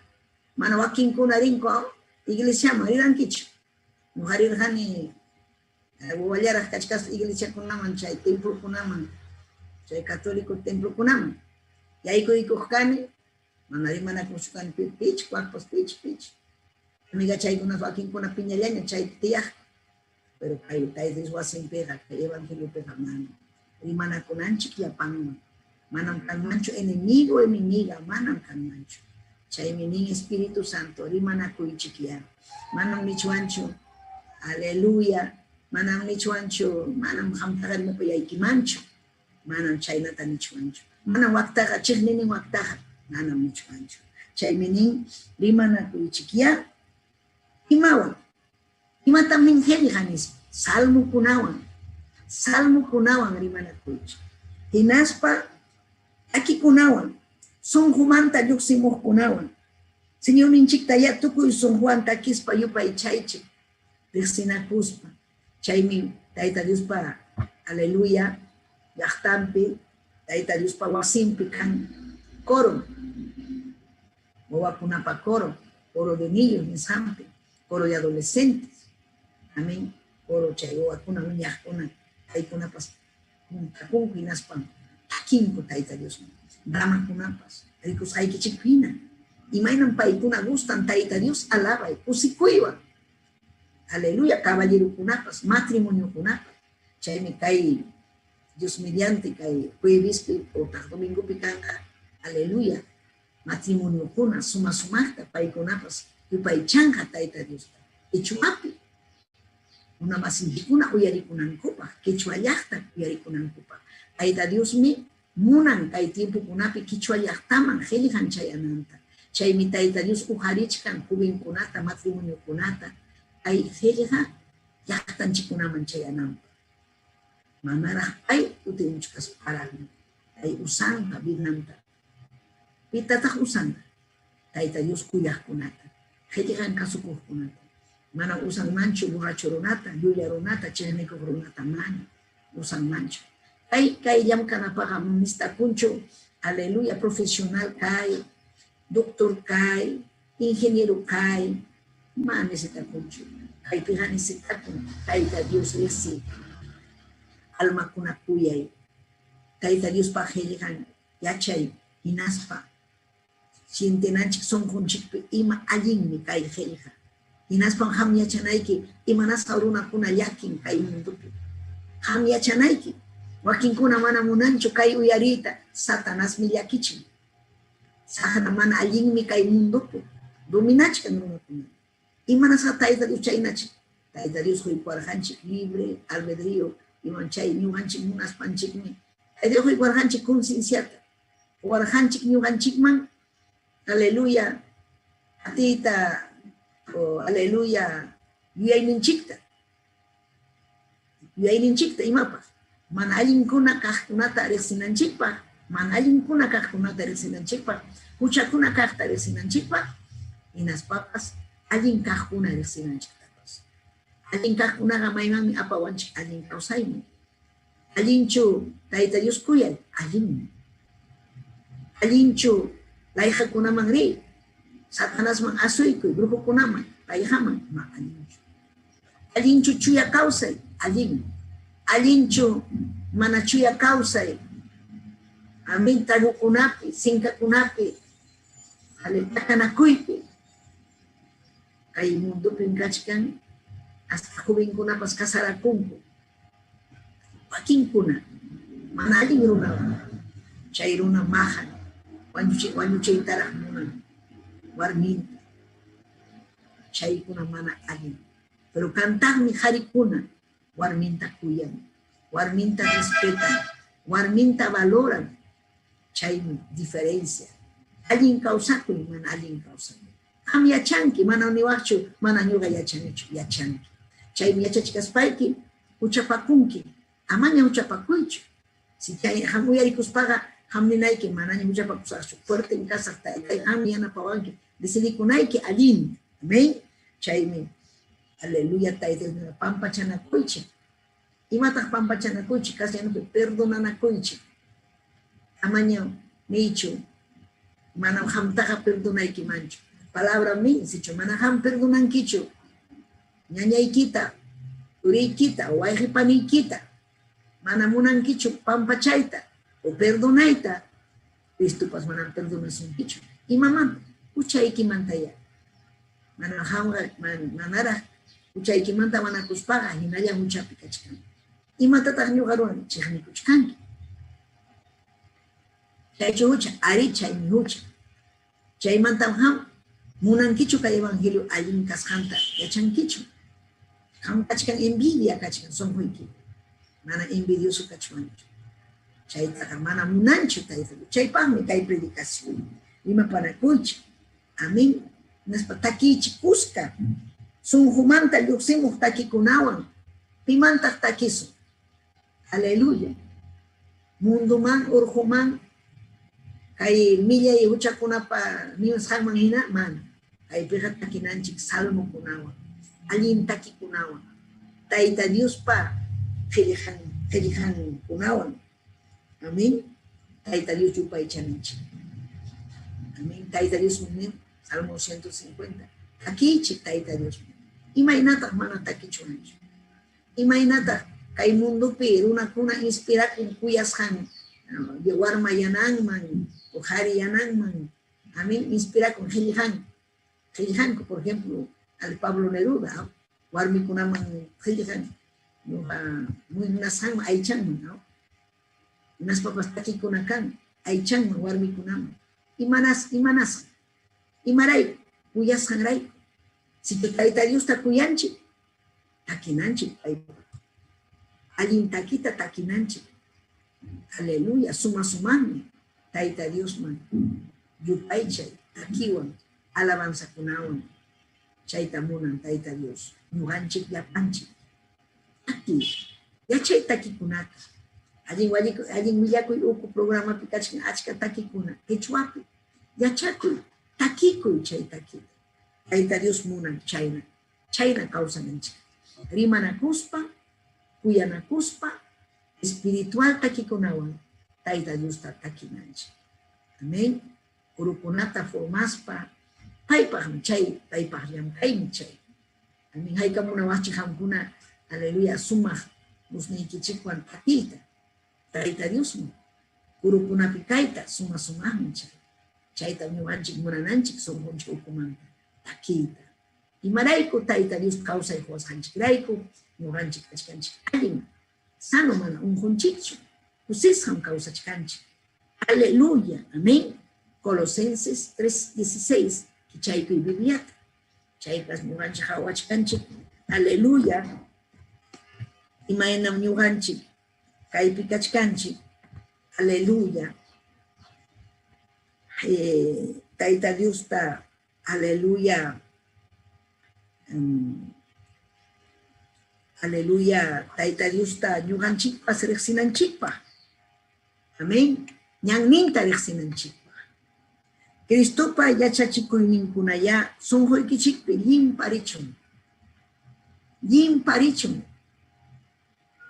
Mana wakin kunarinko. Iglesia mariran kichu. Muharir hani. Wawalyarah kachkas iglesia kunaman chay templo kunaman. Chay católico templo kunaman. Yaiko ikuhkani. Mana rimana kusukan pitch, cuartos pitch. Amiga chay kunas wakin kuna piñallaña chay tiyah. Pero taita Dios wasin pega, que evangelio pega mano. rimana kunanchik yapanman. Manam kanmanchu enemigo, enemiga, manam kanmanchu. Chaymi nin Espíritu Santo, rimana kuychik manam nichuanchu, aleluya, manam nichuanchu, manam hamtagar mo payaykimanchu, manam chaynata nichuanchu. Manam waktaga, chihninin waktaga, manam nichuanchu. Chaymi nin rimana kuychik imawan. Imatam nin helihanis, salmo kunawan rimana kuychik. Hinaspa, aquí kunawan, son humanta yuximos kunawan. Señor ninchikta ya tukuy son Juan takispa yupay chaychik. Rixina kuspa. Chaymi, taita Diospa, aleluya, yachtampi, taita Diospa wasimpi kan coro. Wakunapa coro de niños, nisampi, coro de adolescentes. Amén. Coro chay wakuna uñakuna, taikunapas, kuntakun hinaspan. Takinko taita Dios. Dama kunapas. Ricos hay que chiquina. Y mainan paikuna gustan taita Dios alaba y pusikuiwa. Aleluya, caballero kunapas, matrimonio kunapas. Chayme kai Dios mediante kai jueves o domingo picanga. Aleluya. Matrimonio kuna suma sumasta paikunapas. Y paichanga taita Dios. Y chumapi. Una masindikuna uyarikunan kupa. Quechua yachta uyarikunan kupa. Taita Dios mi munan kay tiempo kunapi kichwa yachtaman helihan chayananta. Chay mi taita Dios uharichkan kubin kunata, matrimonio kunata. Ay heliha yachtan chikunaman chayanampa. Manarah ay utimuchkas paragna. Ay usanga binanta. Pitatah usanga. Taita Dios kuyah kunata. Helihan kasukuh kunata. Mana usang mancho borracho ronata, yuya ronata, cheneko ronata man. Usang mancho. Ay jam kanapa mista kuncho, aleluya, profesional kai, doctor kai, ingeniero kai, man necesita kuncho, kai pihan necesita kun, taita Dios resi, alma kuna kuyay, taita Dios pa helihan, yachay, hinaspa, sientenanchik son kunchik ima alin mi kai helihan, hinaspa ham yachanaiki, ima nasauruna kuna yakin kai mundupi, ham yachanaiki, wakin kuna mana munancho kay uyarita, Satanas miliakichin. Sahana mana alin mi kay mundo po. Dominach ka nung kuna. Imana sa tayo Dios chaynachik. Tayo Dios ko'y kuarhanchik libre, albedrío, iman chay, nyuhanchik munas panchik mi. Tayo ko'y kuarhanchik konsinsyata. Kuarhanchik nyuhanchik man. Aleluya. Atita, aleluya. Yuyay ninchikta. Yuyay ninchikta imapa. Manalin kuna kahtunata resinanchikpa, manalin kuna kahtunata resinanchikpa, hucha kuna kahta resinanchikpa, inas papas, alin kahuna resinanchikpas. Alin kahuna gamaymami apawanchik, alin kausaymi. Alin chu, taita Dios kuyal, alin. Alin chu, laiha kuna mangri, Satanas mang asoyko, grupo kuna man, laihaman, ma alin chu. Alin chu chuya kausay, alin. Alincho manachuya kausay. Amin tago kunapi, singka kunapi. Halitaka na kuipi. Kay mundo pinkachikan, hasta kubing kunapas kasarakumpo. Paking kuna, manaling runa. Chay runa mahan. Wanyo chay tarak muna. Warminta. Chay kuna mana alin. Pero cantar ni hari kuna. Warminta cuyan, warminta respetan, warminta valoran, chay diferencia. Alguien causa kuy, man alguien causa. Ham yachanki, mana niwachu, mana nyuga yachanki. Chay yachachikas paiki, uchapakunki, amanya uchapakuychu. Si chay ham uyarikus paga, ham ninaiki, mana uchapakusachu. Fuerte en casa, ham yana pawanki, decidi kunaiki alin. Amén. Chay mi. Aleluya, taite na pampachana kuichi. Imatak pampachana kuichi, kasi ano perdonana kuichi. Amaño, nicho, manam hamtaka perdonay kimancho. Palabra mi, sicho, manaham perdonan kicho. Ñañay kita, uri kita, waihipani kita. Manamunan kicho, pampachayta, o perdonayta. Cristo pas manam perdonasun kicho. Y mamá, uchay kimantaya. Manaham, manara. Uchay kimanta manakuspaga, hinaya mucha pikachkan. imatataq ñuqaruwan chiqnikuchkanki. Chaychu hucha, ari chaymi hucha. Chaymantam ham munankichu kay evangelio allin kasqanta yachankichu. Ham kachkan envidia kachkan sonquyki. Mana envidioso kachwanchu. Chaytaqa mana munanchu taytaqa. Chaypaqmi kay predicación. Imapanakuychu. Amén. Naspa takichi kuska. Sunjumanta lluqsimuq takikunawan. Pimantaq takisu. Aleluya. Munduman, urjuman, kay millay huchakunapa niwasqanman hina, mana. Kay piqa takinanchik salmo kunawan. Allin takikunawan. Tayta Diospa qilihan kunawan. Amén. Tayta Dios yupay chaninchik. Amén. Tayta Dios munim. Salmo 150. Takichik Tayta Dios. Imaynataq mana takichunanchu. Imaynataq kay mundupi runakuna inspira kun kuyasqan warma yananman, ujari yananman. Amén. Inspira kun qilihan. Qilihanku, por ejemplo, al Pablo Neruda, warmikunaman qilihan. Muy nasqanman aychanman, ¿no? Unas papas takikunakan aychanman warmikunaman. Imanas. Imaray, kuyasqanray. Si Tayta Dios takuyanchik, takinanchik. Allin takita takinanchik. Aleluya, sumasumanmi. Tayta Dios man. Yupaychay, takiwan, alabanza kunawan. Chayta munan Tayta Dios. Ñuqanchik yapanchik. Taki, yachay takikunata. Allin willakuy uku programa pikachkan achka takikuna. Quechuapi, yachakuy. Takikuy chay takita. Tayta Dios munan chayna. Chayna kawsananchik. Rimanakuspa, kuyanakuspa, espiritual takikunawan. Tayta Dios takinanchik. Amén. Urukunata formaspa. Paypaqmi chay, paypaqllam kaymi chay. Amén. Haykamuna wachijamkuna. Aleluya. Sumaq musniykichikwan takita. Tayta Dios mu. Urukunapi kayta sumaqmi chay. Chayta ñuqanchik munananchik sonqunchik ukumanta takita. Imarayku Tayta Dios kawsay huwasqanchikrayku ñuqanchik kachkanchik allin sano mana unqunchikchu kusisqam kawsachkanchik. Aleluya. Amén. Colosenses 3:16 kichaykuy Bibliata. Chaypas ñuqanchik hawachkanchik. Aleluya. Imaynam ñuqanchik kaypi kachkanchik. Aleluya. Tayta Dios ta, aleluya, aleluya, Tayta Dios ta, ñuqanchikpa riqsinanchikpa. Amén. Ñanninta riqsinanchikpa. Cristopa yachachikuyninkunaya sunquykichikpi llimparichun. Llimparichun.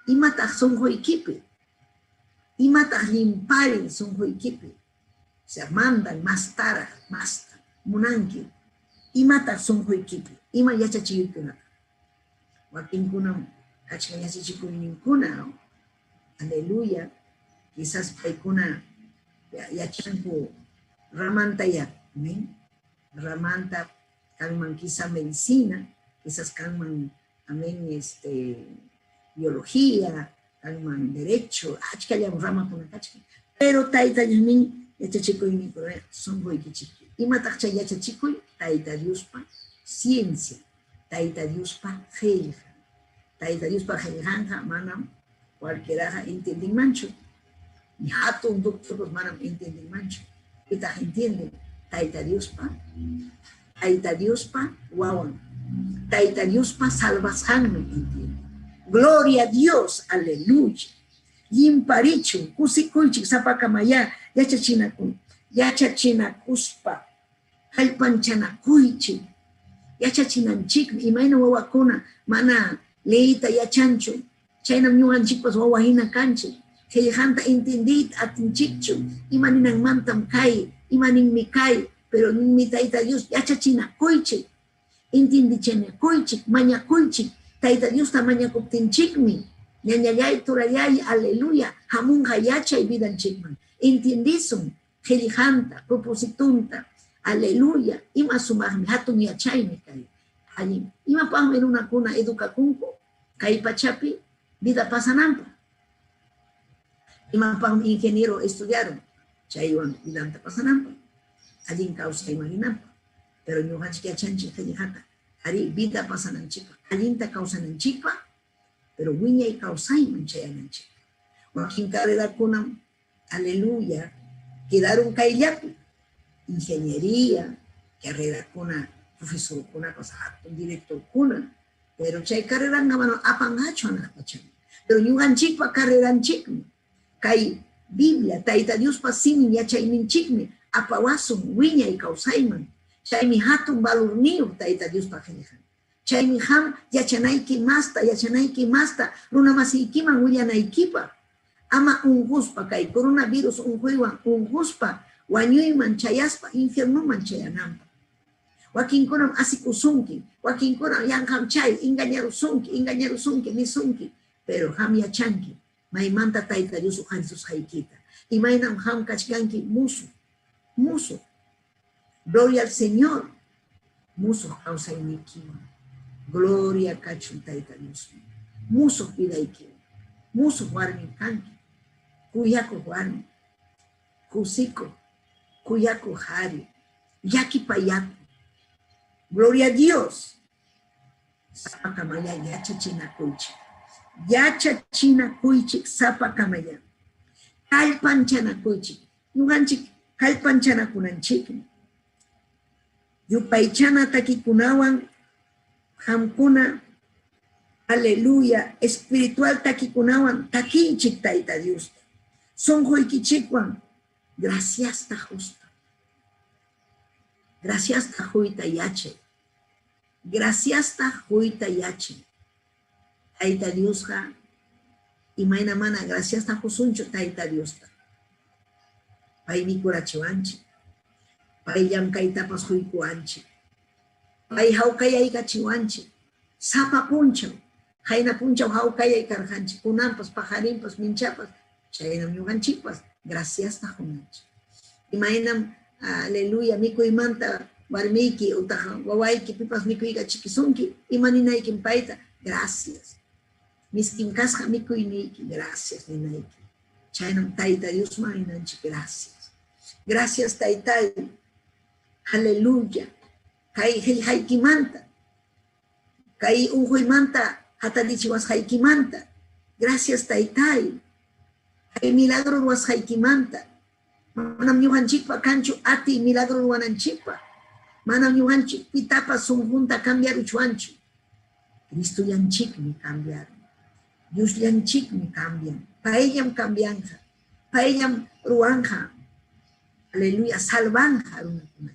Imataq sunquykipi. Imataq llimparin sunquykipi. O sea, mandan, mastara, munanki. Imata sunquykipi. Ima yachachiykunata. Wakinkunam kachkan yachachikuyninkuna. Aleluya. Quizás paykuna yachanku ramanta ya. Ramanta kanman quizá medicina. Quizás kanman, amén, biología. Kanman derecho. Achkallam ramakuna kachkan. Pero Tayta Dios yachachikuy sunquykichikpi. Imataq chay yachachikuy Tayta Diospa ciencia. Tayta Diospa qillqan. Tayta Diospa qillqanqa manam cualquieraqa entendinmanchu. Ni hatun doctor manam entendinmanchu. Pitaq entienden Tayta Diospa wawan. Tayta Diospa salvasqanmi entienden. Gloria a Dios, aleluya. Llimparichun, kusikuychik sapakamaya, yachachinakuspa, hallpanchanakuychik, yachachinanchikmi, imayna wawakuna mana leita yachanchu, chaynam ñuqanchikpas wawahina kanchik, qillqanta entendit atinchikchu, imaninanmantam kay, imaninmi kay, pero ninmi Tayta Dios yachachinakuychik, entendichanakuychik, mañakuychik, Tayta Diosta mañakuptinchikmi, ñañallay, turallay, aleluya, hamunqa yachay vidanchikman. Entiendisum, qillqanta, propositunta, aleluya, ima sumaqmi, hatun yachaymi kay. Allin, imapaqmi runakuna educakunku, kay pachapi, vida pasanampa. Imapam ingeniero estudiaron, chaywan vidanta pasanampa. Allin causa imaginampa. Pero ñuqanchik yachanchik qillqata, ari vida pasananchikpa, allinta kawsananchikpa, pero wiñay kawsayman chayananchik. Wakin carrerakunam, aleluya, quedaron kayllapi. Ingeniería, carrerakuna, profesorkuna, directorkuna, pero chay carreranga mano apangacho anaqpacham. Pero ñuqanchikpa carreranchikmi, kay Biblia, Tayta Diospa sinin yachayninchikmi, apawasun wiñay kawsayman. Chaymi hatun valorniyo Tayta Diospa qillqan. Chaymi ham yachanayki masta, runa masiykiman willanaykipa. Ama unquspa kay coronavirus unquywan unquspa wañuyman chayaspa infiernuman chayananpa. Wakinkunam asikusunki, wakinkunam yanqam chay engañarusunki nisunki, pero ham yachanki maymanta Tayta Dios uqanchis haykita. Imaynam ham kachkanki musu. Gloria al Señor. Muso kawsaynikiman. Gloria kachun Tayta Dios. Muso pidaykiman. Muso warmi kanki. Kuyaku warmi. Kusiko. Kuyaku hari. Yaki payaku. Gloria a Dios. Sapakamaya yachachina kuichik. Yachachina kuichik sapakamaya. Kalpanchana kuichik. Nuganchik kalpanchana kunanchikmi. Yupaychana takikunawan hamkuna, aleluya, espiritual takikunawan takinchik Tayta Dios. Sonjoykichikwan, gracias ta justa. Gracias ta juita yache. Gracias ta juita yache. Tayta Dios ha, imayna mana gracias ta jusuncho Tayta Dios ta. Pay mi kurachiwanchi. Pay llamkaytapas huykuwanchik. Pay hawkayay kachiwanchik. Sapa punchaw. Hayna punchaw hawkayay karjanchik. Kunampas, pajarimpas, minchapas. Chaynam ñuqanchikpas. Gracias ta junanchik. Imaynam, aleluya, mikuymanta warmiyki utaqa wawayki pipas mikuyqa chikisunki. Imaninaykim payta. Gracias. Miskin kasqa mikuyniyki. Gracias ninayki. Chaynam Tayta Dios maninanchik. Gracias. Gracias Taytay. Aleluya. Kay haykimanta. Kay unhuymanta hatadichiwas haykimanta. Gracias Taytay. Kay milagro was haykimanta. Manam ñuqanchikpa kanchu ati milagro ruwananchikpa. Manam ñuqanchik pitapas sunjunta cambiar uchuanchu. Cristo yanchikmi cambiaron. Dios yanchikmi cambian. Paellam cambianja. Paellam ruanja. Aleluya. Salvanja runakuna.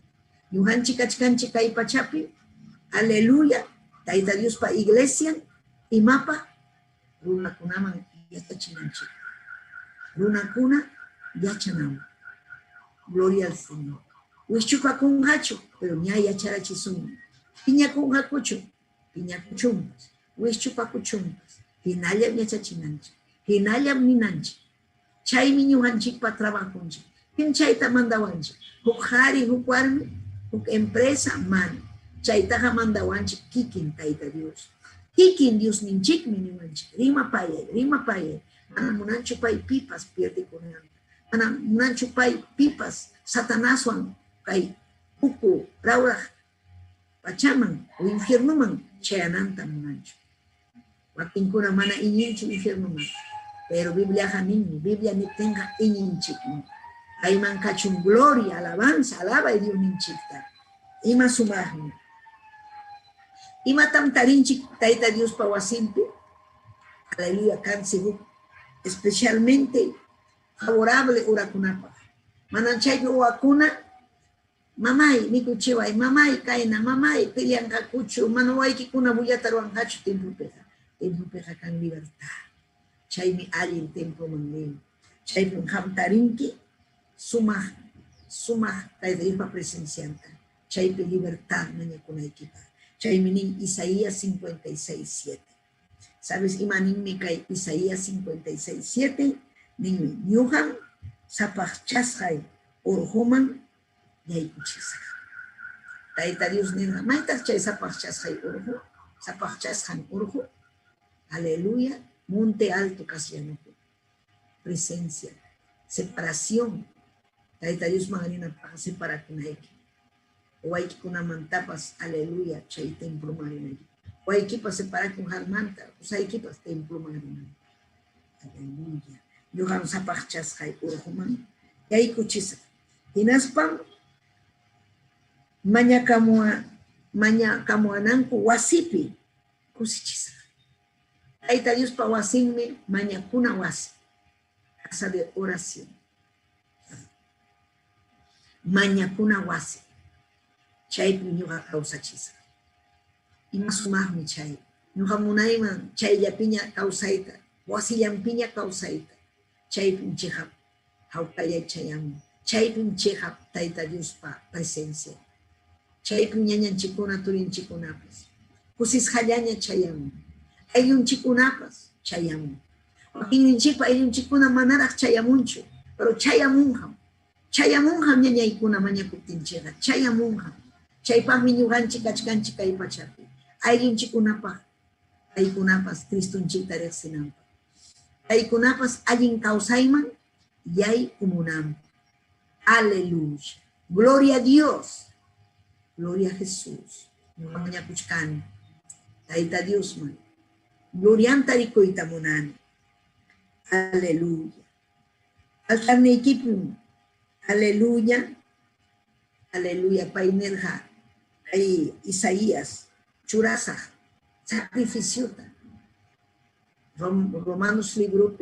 Ñuqanchik achkanchik kay pachapi, aleluya, Tayta Diospa iglesia, imapa, runakunaman yachachinanchik. Runakuna yachanaman. Gloria al Señor. Wischupa kunhachu, pero ña yacharachisun. Piña kunhakuchu, piña kuchumpas. Wischupa kuchumpas. Hinallam yachachinanchik. Hinallam ninanchik. Chaymi ñuqanchikpa trabajunchik. Pinchayta mandawanchik. Huk hari, huk warmi, huk empresa, man. Chaytaqa mandawanchik kikin Tayta Dios. Kikin Dios ninchikmi nimanchik. Rima payay. Mana munanchu pay pipas pierdikunan. Mana munanchu pay pipas satanaswan kay huku rawraq pachaman o infiernuman chayananta munanchu. Wakinkuna mana iñinchu infiernuman. Pero Biblia ninmi, Biblia ni tenga iñinchikmi. Ayman kachun gloria, alabanza, alaba y Dios ninchikta. Ima sumahmi. Ima tam tarinchik Tayta Dios pawasimpi. Aleluya, kansibu. Especialmente favorable urakunapa. Mananchaypi uwakuna, mamay, mikuchiway, mamay, kaina, mamay, piliankakuchu, manawaykikuna bullataruankachu tempupeja. Tempupeja kan libertad. Chaymi allin tempo manlin. Chaypi hamtarinki, sumah Tayta Diospa presencianta. Chaypi libertad mañakunaykipa. Chaymi nin Isaías 56:7. ¿Sabes? Imaninmi kay Isaías 56:7. Ninmi ñuqam sapachasqay urhuman yaykuchisqa. Tayta Dios ninqa maytaq chay sapachasqay urhu, sapachasqan urhu. Aleluya. monte alto Casiano, presencia, separación. Taita Dios Magarina para separar con Aiki. O hay que con amantapas, aleluya, chay templo marina. O hay que para separar con Harmanta, o sea, hay que para templo marina. Aleluya. Yo han sapachas hay urhuman. Y ahí cuchisa. Y naspan, maña kamuananku wasipi, kusichisa. Taita Dios pa wasinme, maña kuna wasi. Casa de oración. Maña kuna wasi. Chay piñuga causa chisa. Y más sumar mi chay. Nuja munaiman chay ya piña causaita. Wasi yampiña causaita. Chay pinchejap. Haukaya chayam. Chay pinchejap taita Dios pa presencia. Chay piñañan chikuna turin chikunapas. Kusis hallaña chayam. Hay un chikunapas chayam. Wakin chipa hay un chikuna manarak chayamuncho. Pero chayamunham. Chayamunham ñañaykuna mañakutinchega. Chayamunham. Chaypaq miñuganchik kachkanchik kay pachapi. Ayllunchikunapaq, aykunapas Cristunchikta riqsinanpaq. Aykunapas allin kawsayman yay kumunanpaq. Aleluya. Gloria a Dios. Gloria a Jesús. Ñuqa mañakuchkani. Tayta Diosman. Glorianta rikuyta munani. Aleluya. Altarniykipim. Aleluya. Aleluya. Painerja. Ahí Isaías, churasa, sacrificio. Romanos libro,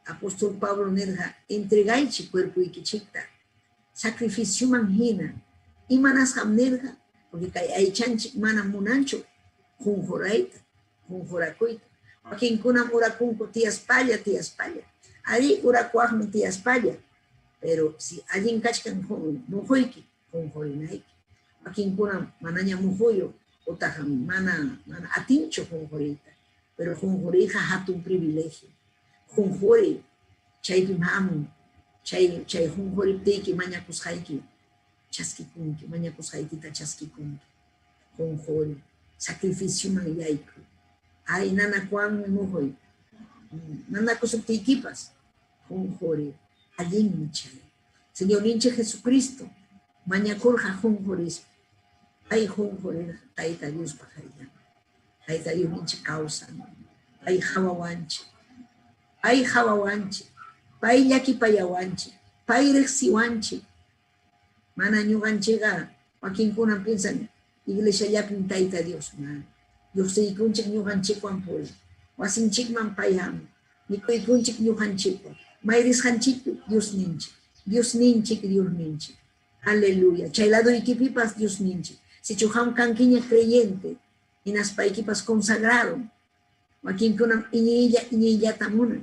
apóstol Pablo nerja, entregaichi cuerpo y quichita, sacrificio manjina, y manas hamnerja, porque hay chanchi mana munancho, junjoraita, junjoracoita, aquí en cuna muracunco tía espalla, ahí uracuajme tía espalla, pero si alguien cachcan mujoiki, junjorinaiki. Aquí en Cuna, manaña mujoyo, o tajam, mana atincho junjorita, pero junjorija hat un privilegio. Junjori, chay pimamu, chay junjori teki, maña kushaiki, chaskikunki, maña kushaikita chaskikunki, junjori, sacrificio manayaiku. Ay, nana kuan mujoy, nana kusuktikipas, junjori, allí mi chay. Señor Ninche Jesucristo, maña kurja junjoris. Ay, junjori, taita Dios pajarilla. Taita Dios minche causa. Ay, hawawanchi. Ay, hawawanchi. Pai yaki payawanchi. Pai rexiwanchi. Mana ñuganchega. Joaquín Kuna piensan, iglesia ya pintaita Dios. Dios se ikunchik ñuganchik wampul. Wasinchik man payam. Niko ikunchik ñuganchik. Mayris hanchik Dios ninchik. Dios ninchik, Dios ninchik. Aleluya. Chaylado ikipipas Dios ninchik. Si chujam canquiña creyente, y nas paiquipas consagrado, aquí con iñilla tamuna,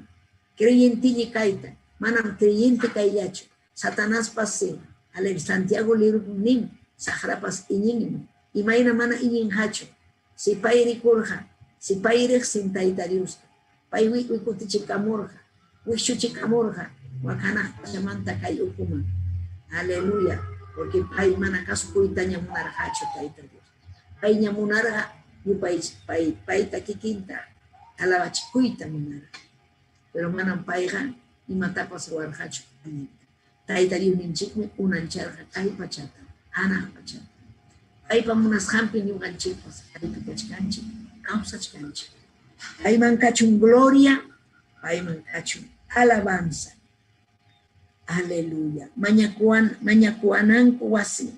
creyente caita, manam creyente caillacho, Satanás pase, ale Santiago lirunim, sahrapas iñinim, y maina mana iñinhacho, si pairi kurja, si pairi sin taita Dios, paiwi uikutichicamorja, uichuchicamorja, wakana chamanta cayukuma, aleluya. Porque pai mana caso cuitaña munar hacho taita Dios. Pai ñamunara yu pai taquiquinta alabachicuita munara. Pero manan paiga y matapas ruar hacho. Taita Dios ninchikme unancharja kai pachata. Ana pachata. Pai pamunas hampin yu ganchipas. Pai pachkanchi. Causa chkanchi. Pai mancachun gloria. Pai mancachun alabanza. Aleluya. Mañakuananku wasi.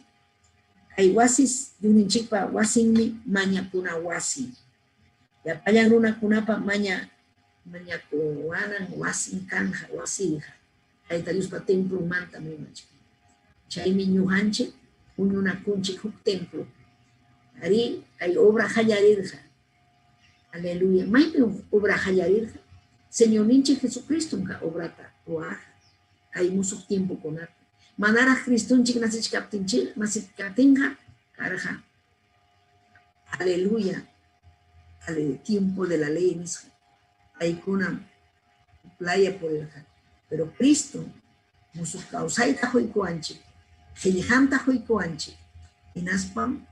Hay wasis yuninchipa wasinmi mañakuna wasi. Ya payan runa kunapa mañakuanan wasin kanja wasija. Hay tariuspa templo manta mimachi. Chaymi ñuhanche uñuna kunchi huk templo. Ari hay obra hallarirja. Aleluya. Maypi obra hallarirja. Señor ninche Jesucristo nunca obrata ruaja. Hay mucho tiempo con arte. Manara Cristo chic nace captinche, masikatinga, caraja. Aleluya. Al tiempo de la ley misma. Hay una playa por el jardín. Pero Cristo, musu causaita hoikuanchi, gelihanta hoikuanchi, inaspam,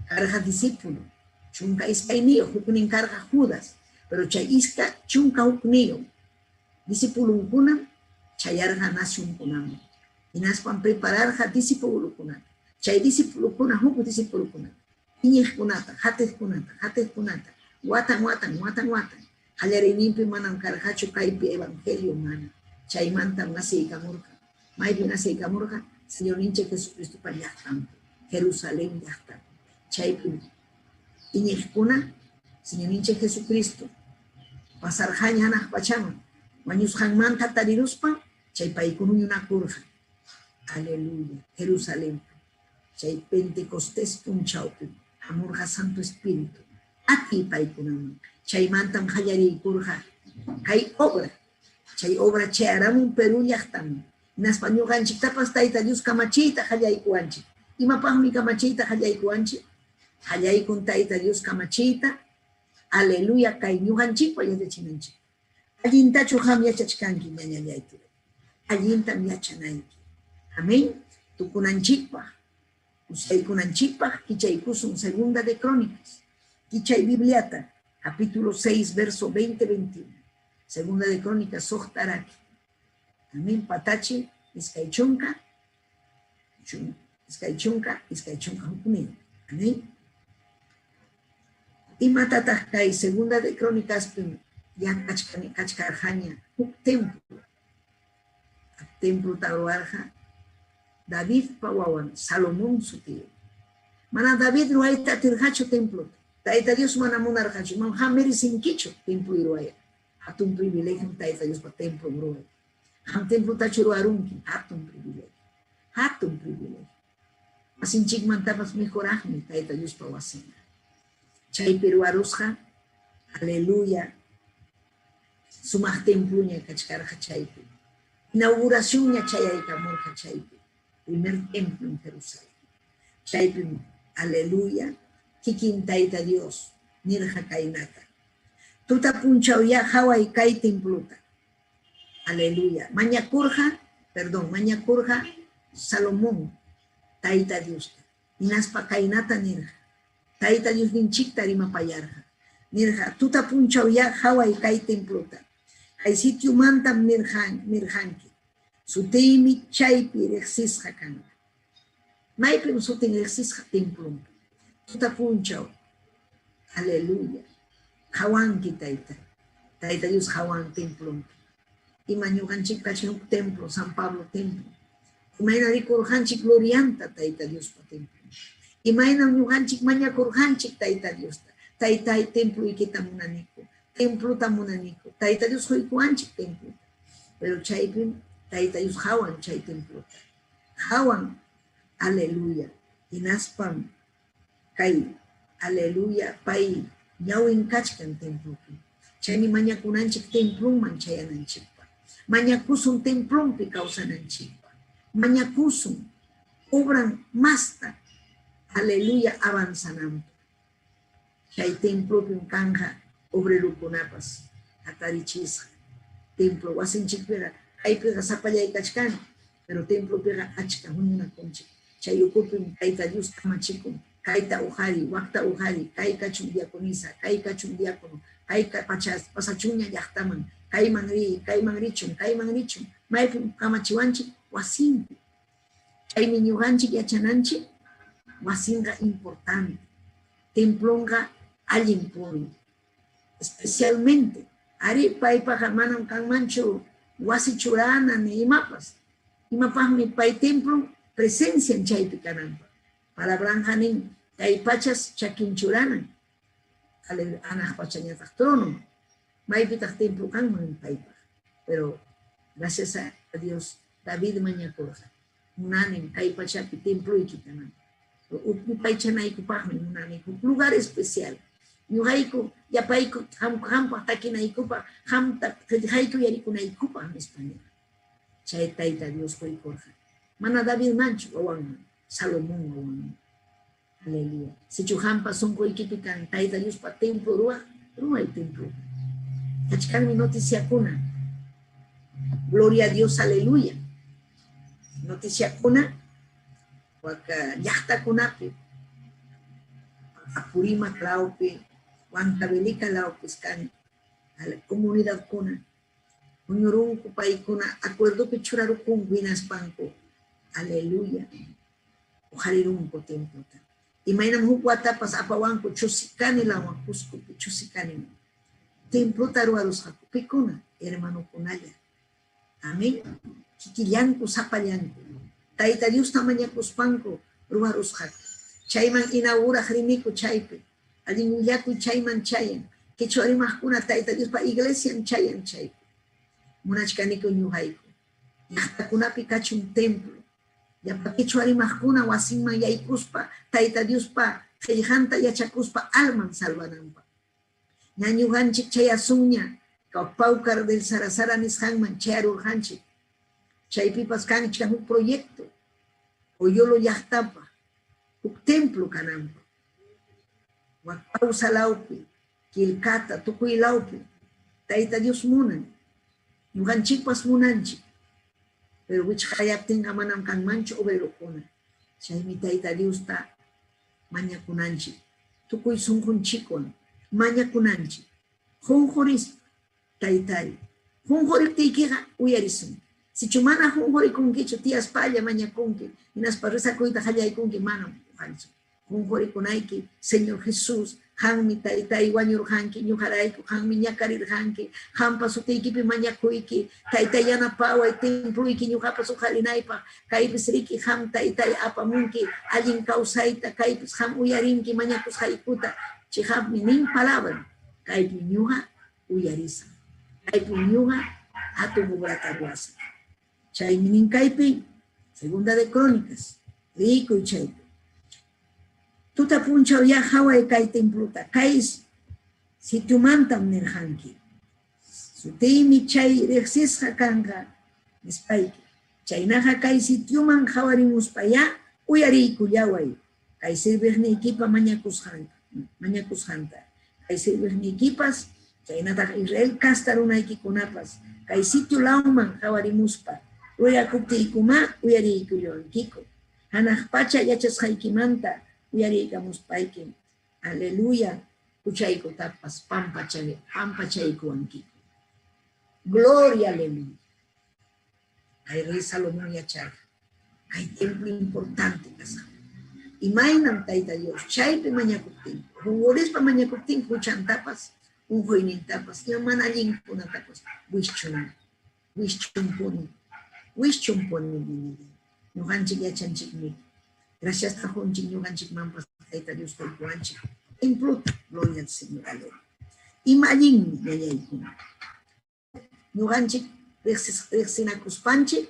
caraja discípulo, chunca ispainio, hukunin carga Judas, Pero chay iska chunka hukniyo, discipulunkuna chayarja nacionkunama. Inaspan prepararja discipulukuna. Chay discipulukuna huk discipulukuna. Iñikunata, hatejkunata. Watan. Hallarinimpi manam karhachu kaypi evangelio mana. Chaymanta nasiykamurqa. Maypi nasiykamurqa, Señor ninche Jesucristo pa llaqtampi. Jerusalén llaqta. Chaypi iñiqkuna, Señor ninche Jesucristo. Pasarjaña hanaq pachaman. Wañusqanmanta tariruspa, chay paykunuñunakurqa. Aleluya. Jerusalén. Chay Pentecostés punchawpi. Amurqa Santo Espíritu. Ati paykunaman. Chaymantam qallariykurqa. Kay obra. Chay obra chayaramun Perú llaqtaman. Naspa ñuqanchiktapas Tayta Dios kamachiyta qallaykuwanchik. Imapaqmi kamachiyta qallaykuwanchik. Qallaykun Tayta Dios kamachiyta. Aleluya, kay ñuqanchikpa yachachinanchik. Allintachu qam yachachkanki ñañallayki. Allintam yachanayki. Amén. Tukunanchikpaq. Usaykunanchikpaq kichaykusun Segunda de Crónicas. Kichay Bibliata, capítulo 6, verso 20-21. Segunda de Crónicas, Sohtaraki. Amén. Patachi, Iskaychunka, Hukuni. Amén. Y matatas kay Segunda de Crónicas, ya kachkarjanya, huk templo. Templo taruarja, David pawawan, Salomón su tío. Mana David ruaita tirhacho templo. Taita Dios mana monarhacho. Man hameri sinkicho templo iruaya. Hatun privilegio taita Dios pa templo ruaya. Ham templo tacho ruarunki. Hatun privilegio. Asin chikman tapas mejorajmi taita Dios pa wasina. Chay peruarusja. Aleluya. Sumah templunya kachkarja chaypi. Inauguración ya chayayka morja chaypi. Primer templo en Jerusalén. Chaypi, aleluya. Kikin Tayta Dios. Nirja kainata. Tuta punchao ya Hawaii kai templuta. Aleluya. Mañakurja Salomón. Tayta Dios. Inaspa kainata nirja. Tayta Dios ninchikta rima payarja. Nirja. Tuta punchao ya Hawaii kai templuta. Hay sitio mantam mirjanki. Suteimi chaypi rexisja kan. Maypi sutin rexisja templum. Tuta punchao. Aleluya. Hawanki Tayta. Tayta Dios hawan templum. Ima ñuqanchik kachinuk templo, San Pablo templo. Imayna rikurjanchik glorianta Tayta Dios pa templo. Imayna ñuqanchik mañakurjanchik Tayta Dios. Tayta templo ikita munaniku. Templo tamunaniku. Tayta Dios hoykuanchik templo. Pero chaypim Tayta Dios hawan chay templo. Hawan, aleluya. Inaspam kay, aleluya, pay ñawin kachkan templo. Chaymi mañakunanchik templumman chayananchikpa. Mañakusun templumpi kawsananchikpa. Mañakusun obran masta, aleluya, avanzanampa. Chay templopim kanja obrerukunapas atarichis templo wasinchik pega hay pega sapallay kachkan pero templo pega achka hunna konchik chay ukupim Tayta Dios kamachikun kayta ujari wakta ujari kay kachun diaconisa kay kachun diácono kay pachas pasachuña llaqtaman kay manrichun maypim kamachiwanchik wasinpi chaymi ñuqanchik yachananchik wasinqa importante templonqa allin puri. Especialmente, ari paypaqa manam kanmanchu wasi churana ni imapas. Imapaqmi pay templo presencia en chaypi kananpa. Palabranjanin kay pachas chakinchuranan. Anaq pachañataq trono. Maypitaq templo kanman paypaq. Pero gracias a Dios, David mañakurqa. Munanin kay pachapi templo ikitanan. Upni paychanaykupaqmi munanin lugar especial. Ñuqayku yapayku hampaq takinaykupa hayku yarikunaykupaq en español. Chay Tayta Dios quykurqa. Mana David manchu wawanman, Salomón wawanman. Aleluya. Sichu hampa sunquykipi kan Tayta Dios pa templo ruway templo. Kachkanmi noticiakuna. Gloria a Dios, aleluya. Noticiakuna waka llaqtakunapi Apurima Claupe, Huancavelica Laupescan, a la comunidad kuna. Uñurunku paikuna acuerdo que churaru con guinas panco. Aleluya. Ojalirunko templota. Y mainam hukuatapas apawanko chusikani lawan cusco chusikani. Templota ruarus hakupikuna, hermano kunaya. Amén. Kikillanku sapallanku. Taita Dios tamaña kuspanko ruarus haku. Chayman inaugura hrimiku chaype. Alinguyaku chayman chayan. Que chorimajkuna taita Dios pa iglesia chayan chaype. Munachkaniko ñuhayku. Yahtakunapi kachun templo. Yapa quichuarimajkuna wasinman yaykuspa, taita Dios pa, qillqanta yachakuspa alman salvananpa. Ñañuhanchik chay asuña, Paukar del Sarasara nisqanman chayarurhanchik. Chaypipas kanchik un proyecto, Oyolo llaqtapa, un templo kananpa. Wakpausa laupi, Kilkata, Tukuy laupi, taita Dios munan, ñuhanchikpas munanchik. Pero wichqayaptin amanam kanmanchu obrerokuna. Chaymi taita Dios ta mañakunanchik. Tukuy sunqunchikwan mañakunanchik. Junjuris taitay. Junjuriptiykiqa uyarisun. Si chumana junjurikunkichu tiyas palla mañakunki. Hinaspa risakuyta qallaykunki manam ujanchu. Junjurikunayki Señor Jesús. Hanmi taitay wañurhanki, ñujarayku, hanmi ñakarirhanki, hampa sutiykipi mañakuyki, taitay yanapaway templuyki, ñujapas ujalinaypa, kaypis riki ham taitay apamunki, allin kawsayta, kaypis ham uyarinki, mañakus haykuta, chihammi nin palabra, kaypi ñuja uyarisa, kaypi ñuja atubugrata ruasa. Chaymi nin kaypi, segunda de Crónicas, rico y chaypi. Tuta punchaw ya haway kay templuta, kays sitio mantam nirhanki. Sutimi chay rexisqa kanqa nispayki. Chaynaqa kay sitioman hawarimuspa ya uyariyku llaway. Kay sirviqniykipa mañakushanta. Kay sirviqniykipas chaynataq Israel kasta runaykunapas kay sitio lawman hawarimuspa rurakuptiykuma uyariyku llawankiku. Hanaq pacha yachasqaykimanta uyariykamus payki, aleluya, kuchayku tapas, pampachayku ankiku. Gloria, aleluya. Hay rey Salomón yachay, hay templo importante kasam. Y mainam taita Dios, chaype mañakuptin, hungorespa mañakuptin, kuchan tapas, unjoinin tapas, yaman allin puna tapas, wishchumponi, nuhanchik yachanchik mi. Gracias a Honchik, Yuganchik, Mampas, Taita Dios, Toikuanchik. Impluta, gloria al Señor, aleluya. Imagín, Yayaikuna. Yuganchik, Rexinakuspanchik,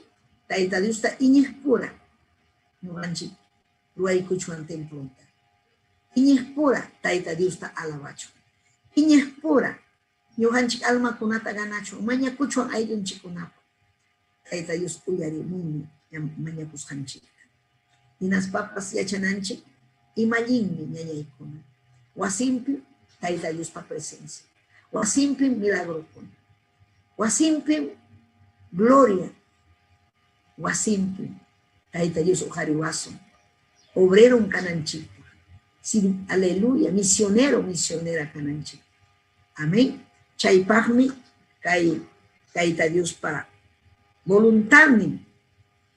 Taita Dios, ta Iñispura. Yuganchik, Ruaykuchuan Templuta. Iñispura, Taita Dios, ta Alabacho. Iñispura, Yuganchik, Alma Kunata Ganacho, Mañakuchuan Ayunchikunapa. Taita Dios, Uyari, Muni, Mañakushanchik. Inas papas yachananchik, imaginmi ñañaykuna. Wasimpi, taita Dios pa presencia. Wasimpi, milagro kuna. Wasimpi, gloria. Wasimpi, taita Dios ujariwaso. Obrero un cananchik. Aleluya, misionera cananchik. Amén. Chaypagmi, kay taita Dios pa voluntadmi.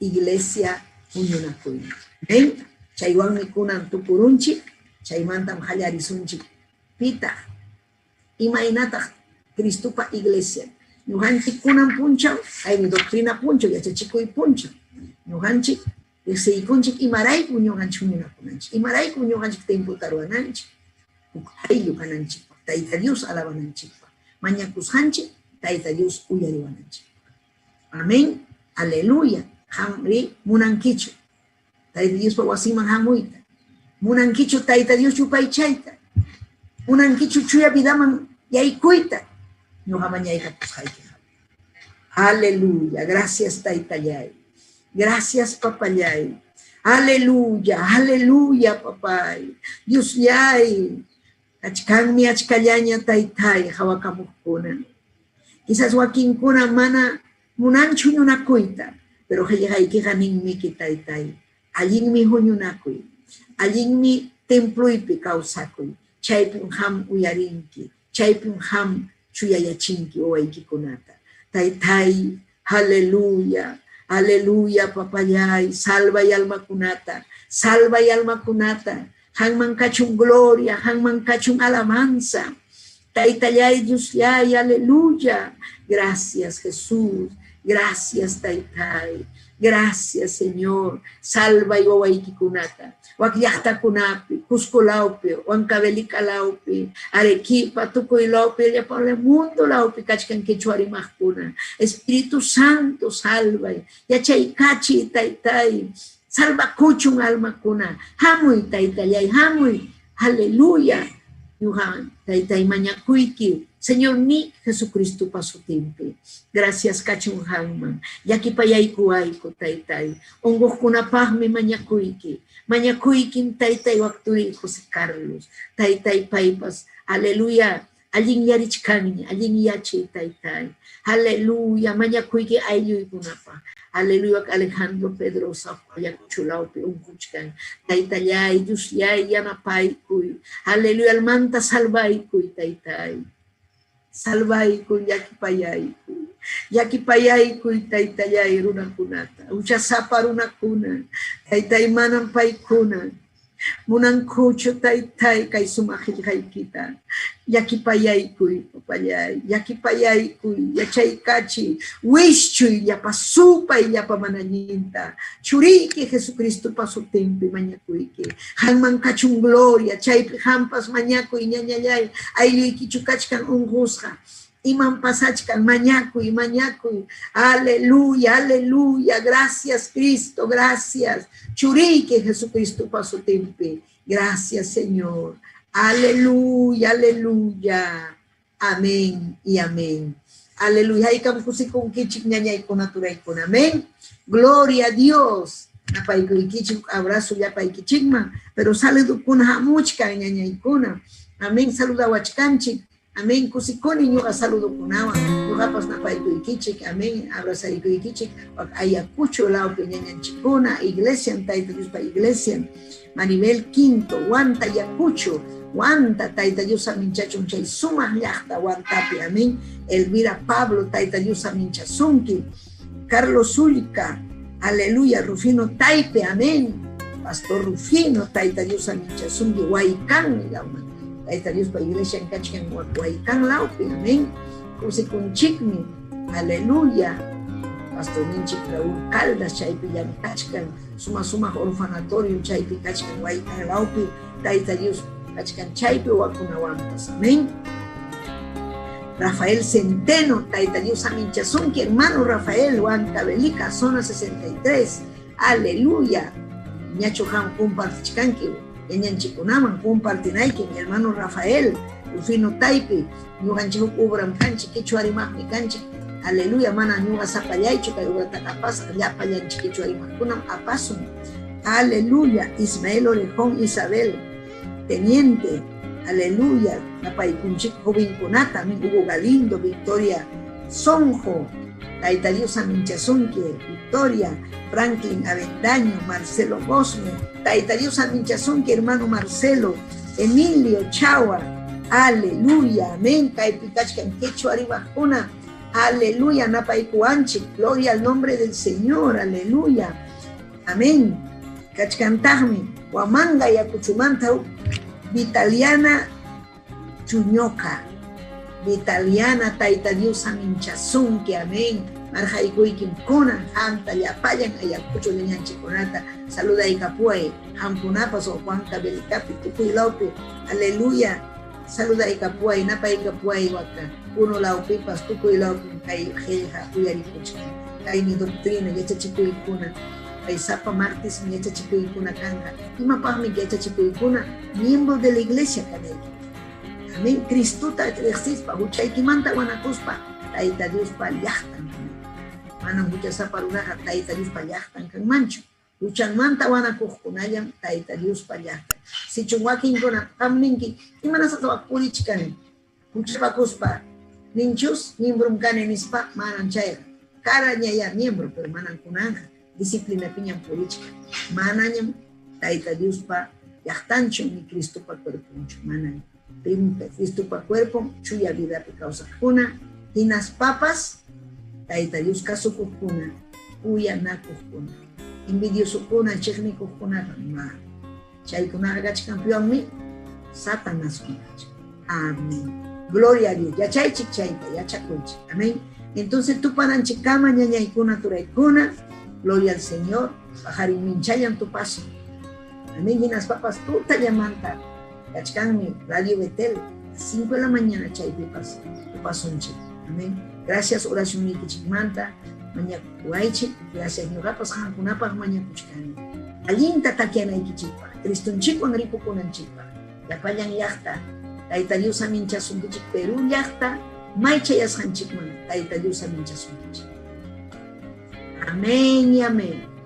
Iglesia uñunakuy. Amén. Chaywanmi kunan tupurunchik, chaymantam hallarisunchik. Pita, imaynataq Cristupa iglesia. Ñuhanchik kunan punchaw, aymi doctrina punchaw, yachachikuy punchaw. Ñuhanchik, seykunchik imarayku ñuhanchik uñunakunanchik. Imarayku ñuhanchik templuta ruwananchik. Ayllu kananchik, Taita Dios alabananchik. Mañakushanchik, Taita Dios uyariwananchik. Amén. Aleluya. Hamri munankichu. Taita Dios pa wasiman hamuyta. Munankichu Taita Dios chupaychayta. Munankichu chuya vidaman yaykuyta. Ñuqaman yaykapusqayki. Aleluya. Gracias Taita Yay. Gracias Papayay. Aleluya. Aleluya Papay. Dios Yay. Achkanmi achkallaña Taitay hawakamuqkuna. Quizás wakinkuna mana munanchu ñunakuyta. Pero hallaqaykiqa ninmi Taitay. Allinmi huñunakuy. Allinmi templuypi kawsakuy. Chaypim ham uyarinki. Chaypim ham chuyayachinki owaykikunata. Taytay, aleluya, aleluya, papayay, salva y almakunata, hangman kachun gloria, hangman kachun alabanza. Taytayay, Dios yay, aleluya. Gracias, Jesús. Gracias, Taytay. Gracias, Señor. Salva y owaykikunata. Wakyahta kunapi, Cusco laupe, Huancavelica laupe, Arequipa, Tucuy laupe, ya por el mundo laupe, Cachcan Quechuari Majcuna. Espíritu Santo, salva. Yachaycachi, Taytay. Salva kuchun alma kuna. Hamuy, Taytayay, hamuy. Aleluya. Yuhan, Taytay mañakuiki. Señor, ni Jesucristo paso tempe. Gracias, Kachun Hangman. Yaki payay kuaiko, Taytay. Ongos kunapahme mañakuiki. Mañakuikin, Taytay wakturi José Carlos. Taytay paipas. Aleluya. Allin yarichkani, allin yachi, Taytay. Aleluya. Mañakuiki ayu kunapa. Aleluya, Alejandro Pedrosa, Ayacuchulaupe, Uncuchcan, Taytayay, Yusyay, Yanapaycuy, aleluya, Almanta Salvaycuy, Taytay, Salvaycuy, Yakipayaycuy, Taytayay, Runacunata, Uchasapa Runacuna, Taytay Manan Paykuna, Munancucho, Taytay, Kaisumajil Haikita, Yakipayaycuy, Papayay, Yakipayaycuy, Yachaycachi, Wischuy, Yapasupa y Yapamanayinta, Churique, Jesucristo paso tempe, Mañacuique, Hanman Cachun Gloria, Chaype Hampas, Mañaco y Ñañayay, Ayuiki Chucachcan Ungusja, Iman Pasachcan, Mañacuy, Mañacuy, aleluya, aleluya, gracias Cristo, gracias, Churique, Jesucristo paso tempe, gracias Señor. Aleluya, aleluya. Amén y amén. Aleluya. Amén. Gloria a Dios. Abrazo ya paikichigma. Pero saludo kuna muchka ñañaykuna. Amén. Saluda wachkanchik. Amén. Kusikoni ñuga saludo kunawa. Ñuga pas na paikuikichik. Amén. Abraza ikuikichik. Ayacucho lao peñañanchikuna. Iglesia, Tayta Dios pa iglesia. Maribel Quinto, Wanta Yacucho. Wanta, Tayta Dios aminchachun chay sumah llaqta Wantapi, amén. Elvira Pablo, Tayta Dios aminchazunki. Carlos Zulca, aleluya. Rufino Taipe, amén. Pastor Rufino, Tayta Dios aminchazunki. Huaycán, Tayta Dios pa iglesia en Cachcan, Huaycán laupi, amén. José Conchicmi, aleluya. Pastor Ninchik Raúl Caldas, Chaypi Yancachcan, suma orfanatorio, Chaypi Cachcan, Huaycán laupi, Tayta Dios Cachcan Chaype Wakunawantas, amén. Rafael Centeno, Tayta Dios Aminchazunki, hermano Rafael, Huancavelica, zona 63, aleluya. Ñacho Han compartichkanki, Ñanchikunaman compartinaiki, mi hermano Rafael, Rufino Taipe, Ñuganchik Ubram Kanchik, Quechuarimahmi Kanchik, aleluya, mana Ñuga Zapallaycho, Kayugata Capaz, Yapayanchik, Quechuarimahkunam, Apasum, aleluya. Ismael Orejón Isabel, teniente, aleluya, Napaykunchik Jovinkunata, Hugo Galindo, Victoria Sonjo, Tayta Dios Aminchazunki, Victoria, Franklin Avendaño, Marcelo Bosme, Tayta Dios Aminchazunki, hermano Marcelo, Emilio Chagua, aleluya, amén, Caipicachcan Quechua Aribajuna, aleluya, Napaycuanchik, gloria al nombre del Señor, aleluya, amén, Cachcantagmi, Huamanga y Acuchumanta, Vitaliana Chuñoca, Vitaliana Tayta Dios Aminchazunki, amén. Marjaikuikim Kona, Hanta Yapayan, Ayacucho de Ñanchiconata, saluda y Capuay, Hampunapas o Juan Cabelicapi, Tucuy Laupe, aleluya, saluda y Capuay, Napa y Capuay, Waka, uno Laupipas, Tucuy Laupe, Kai Jeja, Uyaricucha, Kai ni doctrina, Yachachicuicuna. Zapa Martes, mi echa chicuicuna canja, y mapami que echa chicuicuna, miembro de la iglesia canel. Amén. Cristo ta exispa, huchayki manta guanacuspa, Tayta Dios pa yachtan. Manan hucha zapa runaja, Tayta Dios pa yachtan kan mancho. Huchan manta guanacuscunayan, Tayta Dios pa yachtan. Si chunguakin kona, kamninki, y manasata wakurichkane. Hucha pacuspa, ninchus, miembro mkane nispa, manan chayra. Cara ñaya miembro, pero manan kunanja. Disciplina piñan política. Mananyam Tayta Dios pa yachtancho ni Cristo pa cuerpuncho. Mananyam. Cristo para cuerpo, chuya vida pe causa kuna, hinas papas, taita Dios caso kuna, uya na kuna, envidioso kuna, chekni kuna, ma, chay kuna agach campeón mi, Satanás kuna. Amén. Gloria a Dios. Ya chay chik chayta, ya chakunchi. Amén. Entonces tú paran chikama ñaña ikuna turaikuna, gloria al Señor, bajar y minchayan tu paso. Amén. Y las papas tú te llamantas. Cachcán Radio Betel, 5 de la mañana, chay pipas, tu pasonche. Amén. Gracias, oración y kichimanta, mañana kuaichi, gracias, ñogapas, hankunapa, mañana kuchkani. Alinta takiana y kichipa, Criston chico, angripo con anchipa, la payan yachta, taita Dios a mincha sunkichik, Perú yachta, maicha yas hanchikman, taita Dios a mincha sunkichik. Amén y amén.